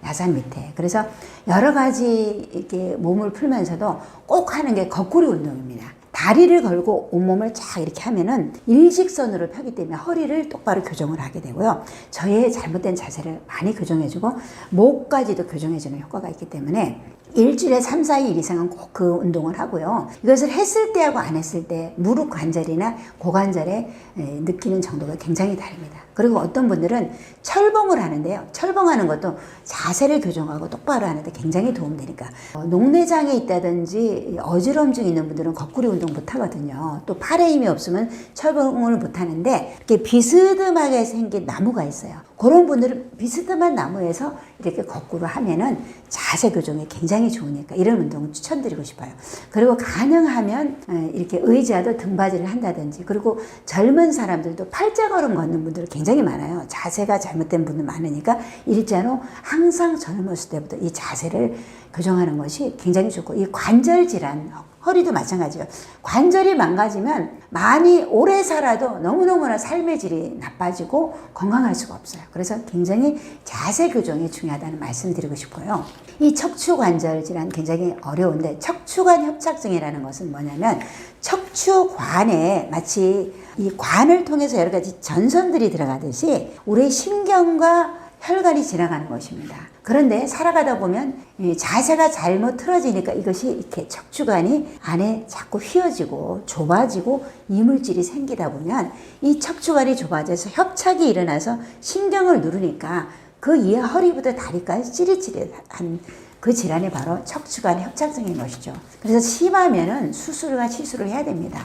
야산 밑에. 그래서 여러 가지 이렇게 몸을 풀면서도 꼭 하는 게 거꾸리 운동입니다. 다리를 걸고 온몸을 쫙 이렇게 하면은 일직선으로 펴기 때문에 허리를 똑바로 교정을 하게 되고요. 저의 잘못된 자세를 많이 교정해주고 목까지도 교정해주는 효과가 있기 때문에 일주일에 3, 4일 이상은 꼭 그 운동을 하고요. 이것을 했을 때하고 안 했을 때 무릎 관절이나 고관절에 느끼는 정도가 굉장히 다릅니다. 그리고 어떤 분들은 철봉을 하는데요. 철봉하는 것도 자세를 교정하고 똑바로 하는데 굉장히 도움되니까 녹내장에 있다든지 어지럼증 있는 분들은 거꾸리 운동 못 하거든요. 또 팔에 힘이 없으면 철봉을 못 하는데 이렇게 비스듬하게 생긴 나무가 있어요. 그런 분들은 비스듬한 나무에서 이렇게 거꾸로 하면은 자세 교정에 굉장히 좋으니까 이런 운동을 추천드리고 싶어요. 그리고 가능하면 이렇게 의자도 등받이를 한다든지 그리고 젊은 사람들도 팔자걸음 걷는 분들 굉장히 많아요. 자세가 잘못된 분들 많으니까 일자로 항상 젊었을 때부터 이 자세를 교정하는 것이 굉장히 좋고 이 관절 질환 허리도 마찬가지예요. 관절이 망가지면 많이 오래 살아도 너무너무나 삶의 질이 나빠지고 건강할 수가 없어요. 그래서 굉장히 자세 교정이 중요하다는 말씀드리고 싶고요. 이 척추관절 질환 굉장히 어려운데 척추관 협착증이라는 것은 뭐냐면 척추관에 마치 이 관을 통해서 여러 가지 전선들이 들어가듯이 우리 신경과 혈관이 지나가는 것입니다. 그런데 살아가다 보면 이 자세가 잘못 틀어지니까 이것이 이렇게 척추관이 안에 자꾸 휘어지고 좁아지고 이물질이 생기다 보면 이 척추관이 좁아져서 협착이 일어나서 신경을 누르니까 그 이하 허리부터 다리까지 찌릿찌릿한 그 질환이 바로 척추관 협착증인 것이죠. 그래서 심하면은 수술과 시술을 해야 됩니다.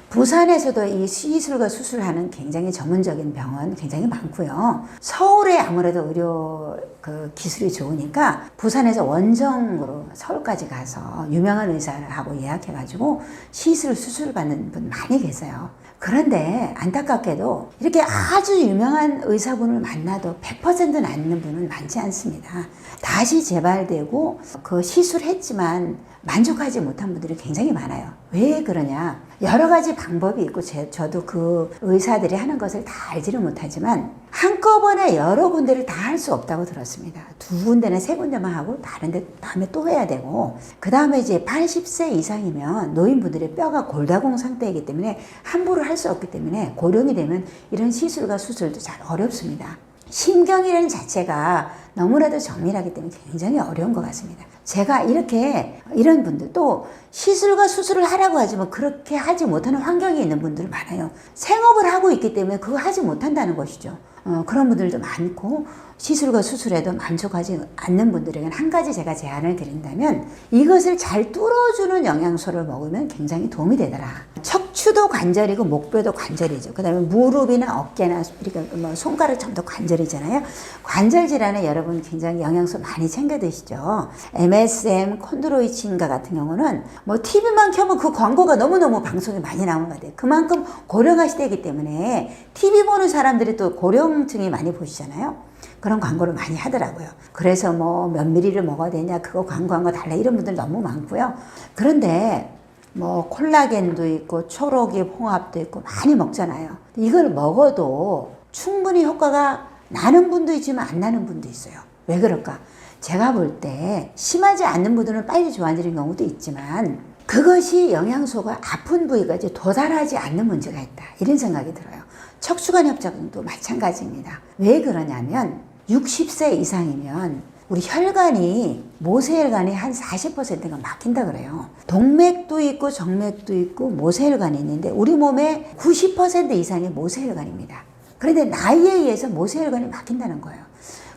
부산에서도 이 시술과 수술하는 굉장히 전문적인 병원 굉장히 많고요. 서울에 아무래도 의료 그 기술이 좋으니까 부산에서 원정으로 서울까지 가서 유명한 의사하고 예약해가지고 시술, 수술 받는 분 많이 계세요. 그런데 안타깝게도 이렇게 아주 유명한 의사분을 만나도 100% 낫는 분은 많지 않습니다. 다시 재발되고 그 시술했지만 만족하지 못한 분들이 굉장히 많아요. 왜 그러냐? 여러 가지 방법이 있고 저도 그 의사들이 하는 것을 다 알지는 못하지만 한꺼번에 여러 군데를 다 할 수 없다고 들었습니다. 2군데나 3군데만 하고 다른데 다음에 또 해야 되고 그 다음에 이제 80세 이상이면 노인분들의 뼈가 골다공 상태이기 때문에 함부로 할 수 없기 때문에 고령이 되면 이런 시술과 수술도 잘 어렵습니다. 신경이라는 자체가 너무나도 정밀하기 때문에 굉장히 어려운 것 같습니다. 제가 이런 분들 또 시술과 수술을 하라고 하지만 그렇게 하지 못하는 환경에 있는 분들 많아요. 생업을 하고 있기 때문에 그거 하지 못한다는 것이죠. 그런 분들도 많고 시술과 수술에도 만족하지 않는 분들에게는 한 가지 제가 제안을 드린다면 이것을 잘 뚫어주는 영양소를 먹으면 굉장히 도움이 되더라. 척추도 관절이고 목뼈도 관절이죠. 그 다음에 무릎이나 어깨나 이렇게 뭐 손가락 전부 관절이잖아요. 관절 질환에 여러분 굉장히 영양소 많이 챙겨 드시죠. MSM, 콘드로이친과 같은 경우는 뭐 TV만 켜면 그 광고가 너무너무 방송에 많이 나오는 것 같아요. 그만큼 고령화 시대이기 때문에 TV 보는 사람들이 또 고령층이 많이 보시잖아요. 그런 광고를 많이 하더라고요. 그래서 뭐 몇 미리를 먹어야 되냐, 그거 광고한 거 달라, 이런 분들 너무 많고요. 그런데 뭐 콜라겐도 있고 초록이 홍합도 있고 많이 먹잖아요. 이걸 먹어도 충분히 효과가 나는 분도 있지만 안 나는 분도 있어요. 왜 그럴까? 제가 볼 때 심하지 않는 분들은 빨리 좋아지는 경우도 있지만 그것이 영양소가 아픈 부위까지 도달하지 않는 문제가 있다, 이런 생각이 들어요. 척추관 협착증도 마찬가지입니다. 왜 그러냐면 60세 이상이면 우리 혈관이, 모세혈관이 한 40%가 막힌다 그래요. 동맥도 있고 정맥도 있고 모세혈관이 있는데 우리 몸의 90% 이상이 모세혈관입니다. 그런데 나이에 의해서 모세혈관이 막힌다는 거예요.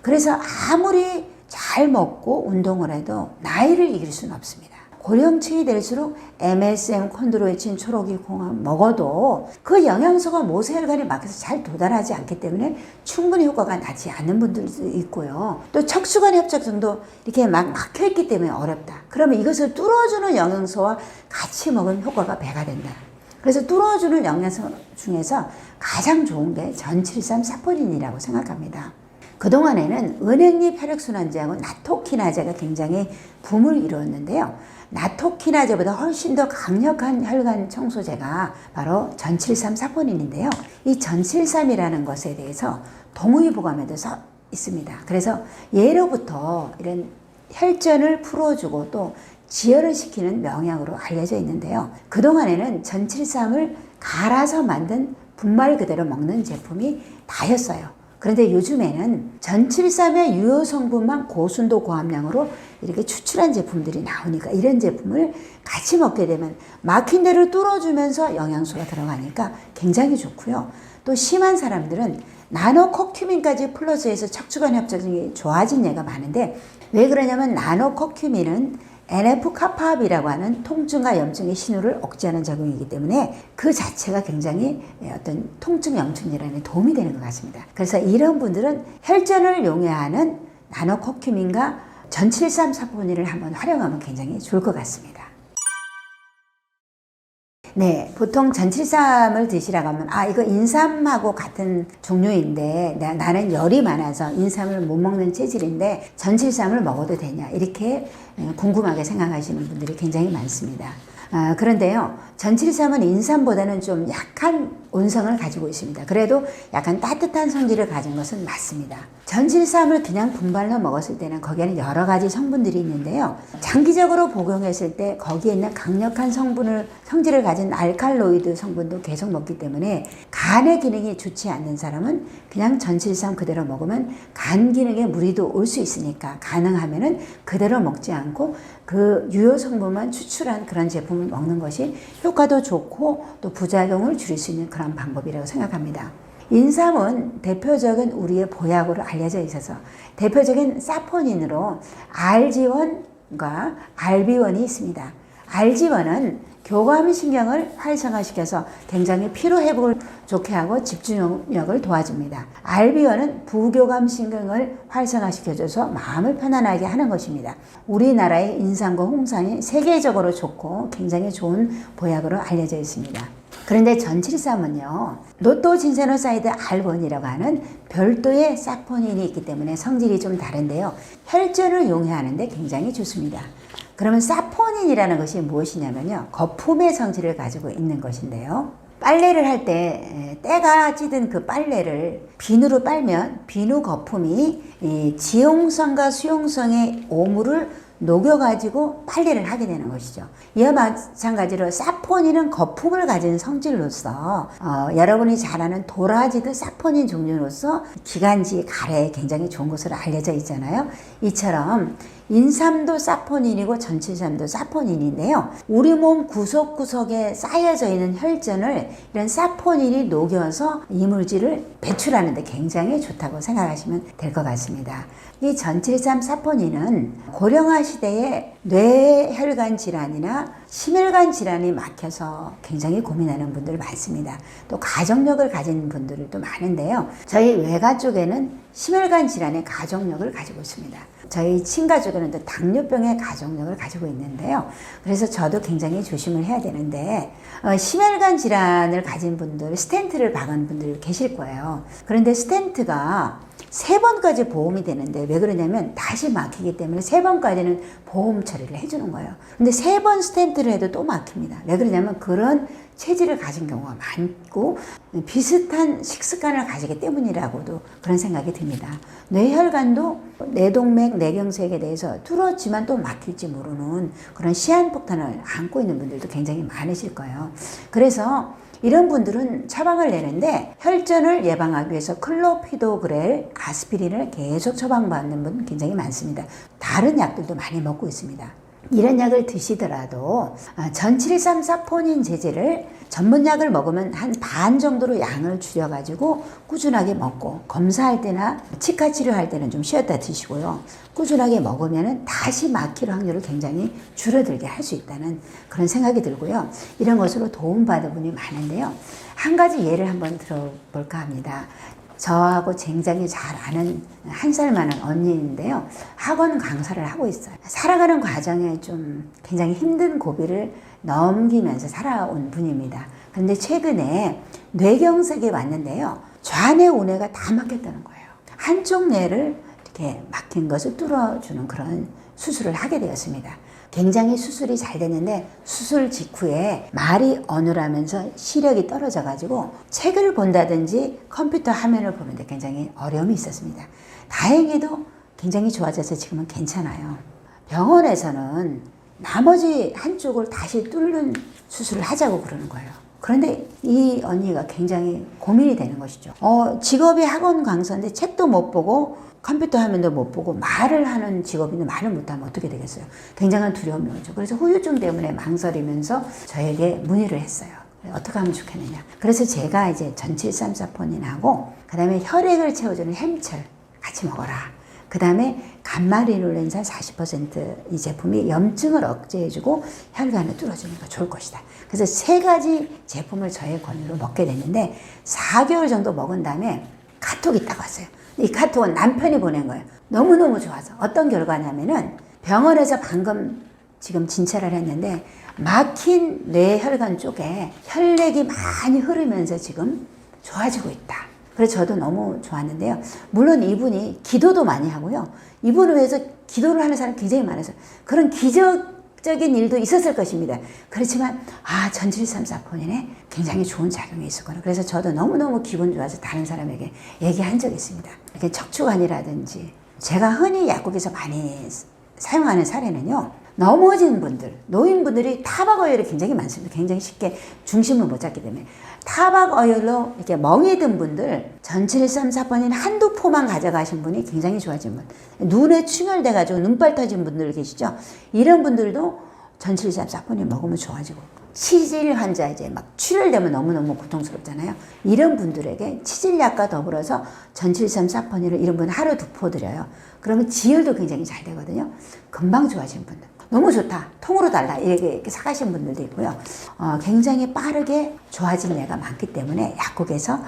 그래서 아무리 잘 먹고 운동을 해도 나이를 이길 수는 없습니다. 고령층이 될수록 MSM, 콘드로이친, 초록이, 홍합 먹어도 그 영양소가 모세혈관에 막혀서 잘 도달하지 않기 때문에 충분히 효과가 나지 않는 분들도 있고요. 또 척추관 협착증도 이렇게 막 막혀있기 때문에 어렵다. 그러면 이것을 뚫어주는 영양소와 같이 먹으면 효과가 배가 된다. 그래서 뚫어주는 영양소 중에서 가장 좋은 게 전칠삼 사포닌이라고 생각합니다. 그동안에는 은행잎 혈액순환제하고 나토키나제가 굉장히 붐을 이루었는데요. 나토키나제보다 훨씬 더 강력한 혈관 청소제가 바로 전칠삼 사포닌인데요. 이 전칠삼이라는 것에 대해서 동의보감에도 써 있습니다. 그래서 예로부터 이런 혈전을 풀어주고 또 지혈을 시키는 명약으로 알려져 있는데요. 그동안에는 전칠삼을 갈아서 만든 분말 그대로 먹는 제품이 다였어요. 그런데 요즘에는 전칠삼의 유효 성분만 고순도 고함량으로 이렇게 추출한 제품들이 나오니까 이런 제품을 같이 먹게 되면 막힌 데를 뚫어주면서 영양소가 들어가니까 굉장히 좋고요. 또 심한 사람들은 나노커큐민까지 플러스해서 척추관 협착증이 좋아진 예가 많은데 왜 그러냐면 나노커큐민은 NF-카파합이라고 하는 통증과 염증의 신호를 억제하는 작용이기 때문에 그 자체가 굉장히 어떤 통증 염증 질환에 도움이 되는 것 같습니다. 그래서 이런 분들은 혈전을 용해하는 나노커큐민과 전칠삼 사포닌을 한번 활용하면 굉장히 좋을 것 같습니다. 네, 보통 전칠삼을 드시라고 하면 이거 인삼하고 같은 종류인데 나는 열이 많아서 인삼을 못 먹는 체질인데 전칠삼을 먹어도 되냐, 이렇게 궁금하게 생각하시는 분들이 굉장히 많습니다. 그런데요, 전칠삼은 인삼보다는 좀 약한 온성을 가지고 있습니다. 그래도 약간 따뜻한 성질을 가진 것은 맞습니다. 전칠삼을 그냥 분발로 먹었을 때는 거기에는 여러 가지 성분들이 있는데요. 장기적으로 복용했을 때 거기에 있는 강력한 성질을 가진 알칼로이드 성분도 계속 먹기 때문에 간의 기능이 좋지 않는 사람은 그냥 전칠삼 그대로 먹으면 간 기능에 무리도 올 수 있으니까 가능하면은 그대로 먹지 않고 그 유효 성분만 추출한 그런 제품을 먹는 것이 효과도 좋고 또 부작용을 줄일 수 있는 그런 방법이라고 생각합니다. 인삼은 대표적인 우리의 보약으로 알려져 있어서 대표적인 사포닌으로 RG1과 RB1이 있습니다. RG1은 교감신경을 활성화시켜서 굉장히 피로회복을 좋게 하고 집중력을 도와줍니다. RB1은 부교감신경을 활성화시켜줘서 마음을 편안하게 하는 것입니다. 우리나라의 인삼과 홍삼이 세계적으로 좋고 굉장히 좋은 보약으로 알려져 있습니다. 그런데 전칠삼은요, 노토진세노사이드 R1이라고 하는 별도의 사포닌이 있기 때문에 성질이 좀 다른데요. 혈전을 용해하는데 굉장히 좋습니다. 그러면 사포닌이라는 것이 무엇이냐면요, 거품의 성질을 가지고 있는 것인데요. 빨래를 할 때 때가 찌든 그 빨래를 비누로 빨면 비누 거품이 이 지용성과 수용성의 오물을 녹여가지고 빨래를 하게 되는 것이죠. 이와 마찬가지로 사포닌은 거품을 가진 성질로서 여러분이 잘 아는 도라지도 사포닌 종류로서 기관지, 가래에 굉장히 좋은 것으로 알려져 있잖아요. 이처럼 인삼도 사포닌이고 전칠삼도 사포닌인데요. 우리 몸 구석구석에 쌓여져 있는 혈전을 이런 사포닌이 녹여서 이물질을 배출하는 데 굉장히 좋다고 생각하시면 될 것 같습니다. 이 전칠삼 사포닌은 고령화 시대에 뇌혈관 질환이나 심혈관 질환이 막혀서 굉장히 고민하는 분들 많습니다. 또 가족력을 가진 분들도 많은데요. 저희 외가 쪽에는 심혈관 질환의 가족력을 가지고 있습니다. 저희 친가족에는 또 당뇨병의 가족력을 가지고 있는데요. 그래서 저도 굉장히 조심을 해야 되는데 심혈관 질환을 가진 분들, 스텐트를 박은 분들 계실 거예요. 그런데 스텐트가 3번까지 보험이 되는데 왜 그러냐면 다시 막히기 때문에 3번까지는 보험 처리를 해주는 거예요. 근데 3번 스텐트를 해도 또 막힙니다. 왜 그러냐면 그런 체질을 가진 경우가 많고 비슷한 식습관을 가지기 때문이라고도 그런 생각이 듭니다. 뇌혈관도 뇌동맥, 뇌경색에 대해서 뚫었지만 또 막힐지 모르는 그런 시한폭탄을 안고 있는 분들도 굉장히 많으실 거예요. 그래서 이런 분들은 처방을 내는데 혈전을 예방하기 위해서 클로피도그렐, 아스피린을 계속 처방받는 분 굉장히 많습니다. 다른 약들도 많이 먹고 있습니다. 이런 약을 드시더라도 전칠삼 사포닌 제제를 전문약을 먹으면 한 반 정도로 양을 줄여가지고 꾸준하게 먹고 검사할 때나 치과 치료할 때는 좀 쉬었다 드시고요. 꾸준하게 먹으면 다시 막힐 확률을 굉장히 줄어들게 할 수 있다는 그런 생각이 들고요. 이런 것으로 도움받은 분이 많은데요. 한 가지 예를 한번 들어볼까 합니다. 저하고 굉장히 잘 아는 1살 많은 언니인데요. 학원 강사를 하고 있어요. 살아가는 과정에 좀 굉장히 힘든 고비를 넘기면서 살아온 분입니다. 그런데 최근에 뇌경색이 왔는데요. 좌뇌 우뇌가 다 막혔다는 거예요. 한쪽 뇌를 이렇게 막힌 것을 뚫어주는 그런 수술을 하게 되었습니다. 굉장히 수술이 잘 됐는데 수술 직후에 말이 어눌하면서 시력이 떨어져 가지고 책을 본다든지 컴퓨터 화면을 보는데 굉장히 어려움이 있었습니다. 다행히도 굉장히 좋아져서 지금은 괜찮아요. 병원에서는 나머지 한쪽을 다시 뚫는 수술을 하자고 그러는 거예요. 그런데 이 언니가 굉장히 고민이 되는 것이죠. 직업이 학원 강사인데 책도 못 보고 컴퓨터 화면도 못 보고 말을 하는 직업인데 말을 못하면 어떻게 되겠어요? 굉장한 두려움이 오죠. 그래서 후유증 때문에 망설이면서 저에게 문의를 했어요. 어떻게 하면 좋겠느냐. 그래서 제가 이제 전칠삼 사포닌하고 그 다음에 혈액을 채워주는 햄철 같이 먹어라. 그 다음에 감마리놀렌산 40% 이 제품이 염증을 억제해주고 혈관을 뚫어주니까 좋을 것이다. 그래서 3가지 제품을 저의 권유로 먹게 됐는데 4개월 정도 먹은 다음에 카톡이 딱 왔어요. 이 카톡은 남편이 보낸 거예요. 너무너무 좋아서. 어떤 결과냐면은 병원에서 방금 지금 진찰을 했는데 막힌 뇌혈관 쪽에 혈액이 많이 흐르면서 지금 좋아지고 있다. 그래서 저도 너무 좋았는데요. 물론 이분이 기도도 많이 하고요. 이분을 위해서 기도를 하는 사람이 굉장히 많아서 그런 기적 적인 일도 있었을 것입니다. 그렇지만 전칠삼 사포닌에 굉장히 좋은 작용이 있었거든요. 그래서 저도 너무너무 기분 좋아서 다른 사람에게 얘기한 적이 있습니다. 이렇게 척추관이라든지 제가 흔히 약국에서 많이 사용하는 사례는요. 넘어진 분들, 노인분들이 타박 어혈이 굉장히 많습니다. 굉장히 쉽게 중심을 못 잡기 때문에 타박 어혈로 이렇게 멍이 든 분들 전칠삼 사포닌 한두 포만 가져가신 분이 굉장히 좋아진 분, 눈에 충혈돼 가지고 눈발 터진 분들 계시죠. 이런 분들도 전칠삼 사포닌 먹으면 좋아지고, 치질 환자 이제 막 출혈되면 너무너무 고통스럽잖아요. 이런 분들에게 치질약과 더불어서 전칠삼 사포닌을 이런 분 하루 2포 드려요. 그러면 지혈도 굉장히 잘 되거든요. 금방 좋아진 분들. 너무 좋다. 통으로 달라. 이렇게 사가신 분들도 있고요. 굉장히 빠르게 좋아진 예가 많기 때문에 약국에서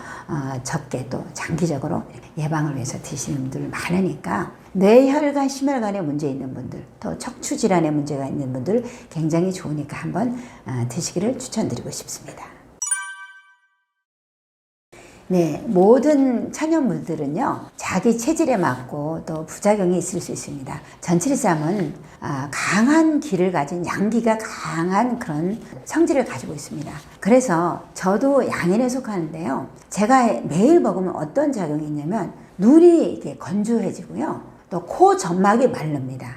적게 또 장기적으로 예방을 위해서 드시는 분들 많으니까 뇌혈관, 심혈관에 문제 있는 분들, 또 척추 질환에 문제가 있는 분들 굉장히 좋으니까 한번 드시기를 추천드리고 싶습니다. 네, 모든 천연물들은요, 자기 체질에 맞고 또 부작용이 있을 수 있습니다. 전칠삼은 강한 기를 가진 양기가 강한 그런 성질을 가지고 있습니다. 그래서 저도 양인에 속하는데요, 제가 매일 먹으면 어떤 작용이 있냐면 눈이 이렇게 건조해지고요, 또 코 점막이 마릅니다.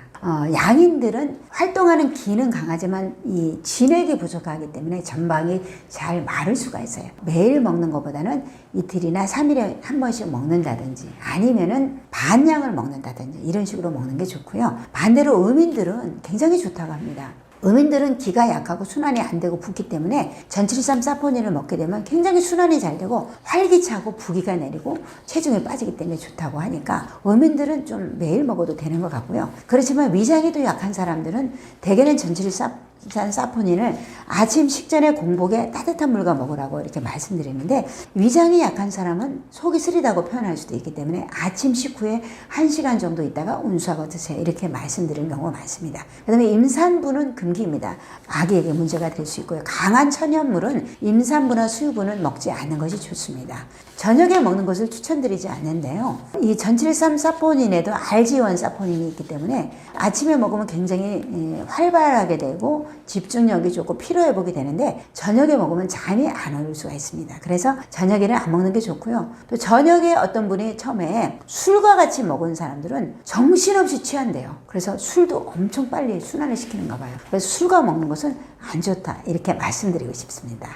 양인들은 활동하는 기는 강하지만 이 진액이 부족하기 때문에 점막이 잘 마를 수가 있어요. 매일 먹는 것보다는 이틀이나 3일에 한 번씩 먹는다든지 아니면은 반량을 먹는다든지 이런 식으로 먹는 게 좋고요. 반대로 음인들은 굉장히 좋다고 합니다. 음인들은 기가 약하고 순환이 안 되고 붓기 때문에 전칠삼 사포닌을 먹게 되면 굉장히 순환이 잘 되고 활기차고 부기가 내리고 체중이 빠지기 때문에 좋다고 하니까 음인들은 좀 매일 먹어도 되는 것 같고요. 그렇지만 위장이 또 약한 사람들은 대개는 전칠삼 사포닌을 아침 식전에 공복에 따뜻한 물과 먹으라고 이렇게 말씀드리는데, 위장이 약한 사람은 속이 쓰리다고 표현할 수도 있기 때문에 아침 식후에 1시간 정도 있다가 운수하고 드세요 이렇게 말씀드리는 경우가 많습니다. 그 다음에 임산부는 금기입니다. 아기에게 문제가 될 수 있고요. 강한 천연물은 임산부나 수유부는 먹지 않는 것이 좋습니다. 저녁에 먹는 것을 추천드리지 않는데요, 이 전칠삼 사포닌에도 알지원 사포닌이 있기 때문에 아침에 먹으면 굉장히 활발하게 되고 집중력이 좋고 피로회복이 되는데 저녁에 먹으면 잠이 안 올 수가 있습니다. 그래서 저녁에는 안 먹는 게 좋고요. 또 저녁에 어떤 분이 처음에 술과 같이 먹은 사람들은 정신없이 취한대요. 그래서 술도 엄청 빨리 순환을 시키는가 봐요. 그래서 술과 먹는 것은 안 좋다 이렇게 말씀드리고 싶습니다.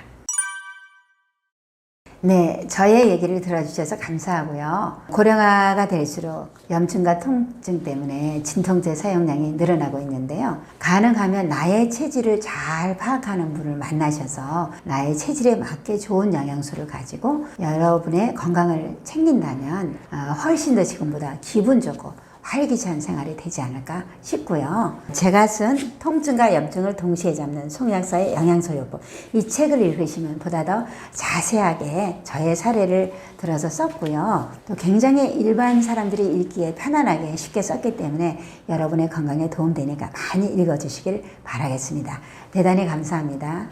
네, 저의 얘기를 들어주셔서 감사하고요. 고령화가 될수록 염증과 통증 때문에 진통제 사용량이 늘어나고 있는데요. 가능하면 나의 체질을 잘 파악하는 분을 만나셔서 나의 체질에 맞게 좋은 영양소를 가지고 여러분의 건강을 챙긴다면 훨씬 더 지금보다 기분 좋고 활기찬 생활이 되지 않을까 싶고요. 제가 쓴 통증과 염증을 동시에 잡는 송약사의 영양소요법, 이 책을 읽으시면 보다 더 자세하게 저의 사례를 들어서 썼고요. 또 굉장히 일반 사람들이 읽기에 편안하게 쉽게 썼기 때문에 여러분의 건강에 도움되니까 많이 읽어주시길 바라겠습니다. 대단히 감사합니다.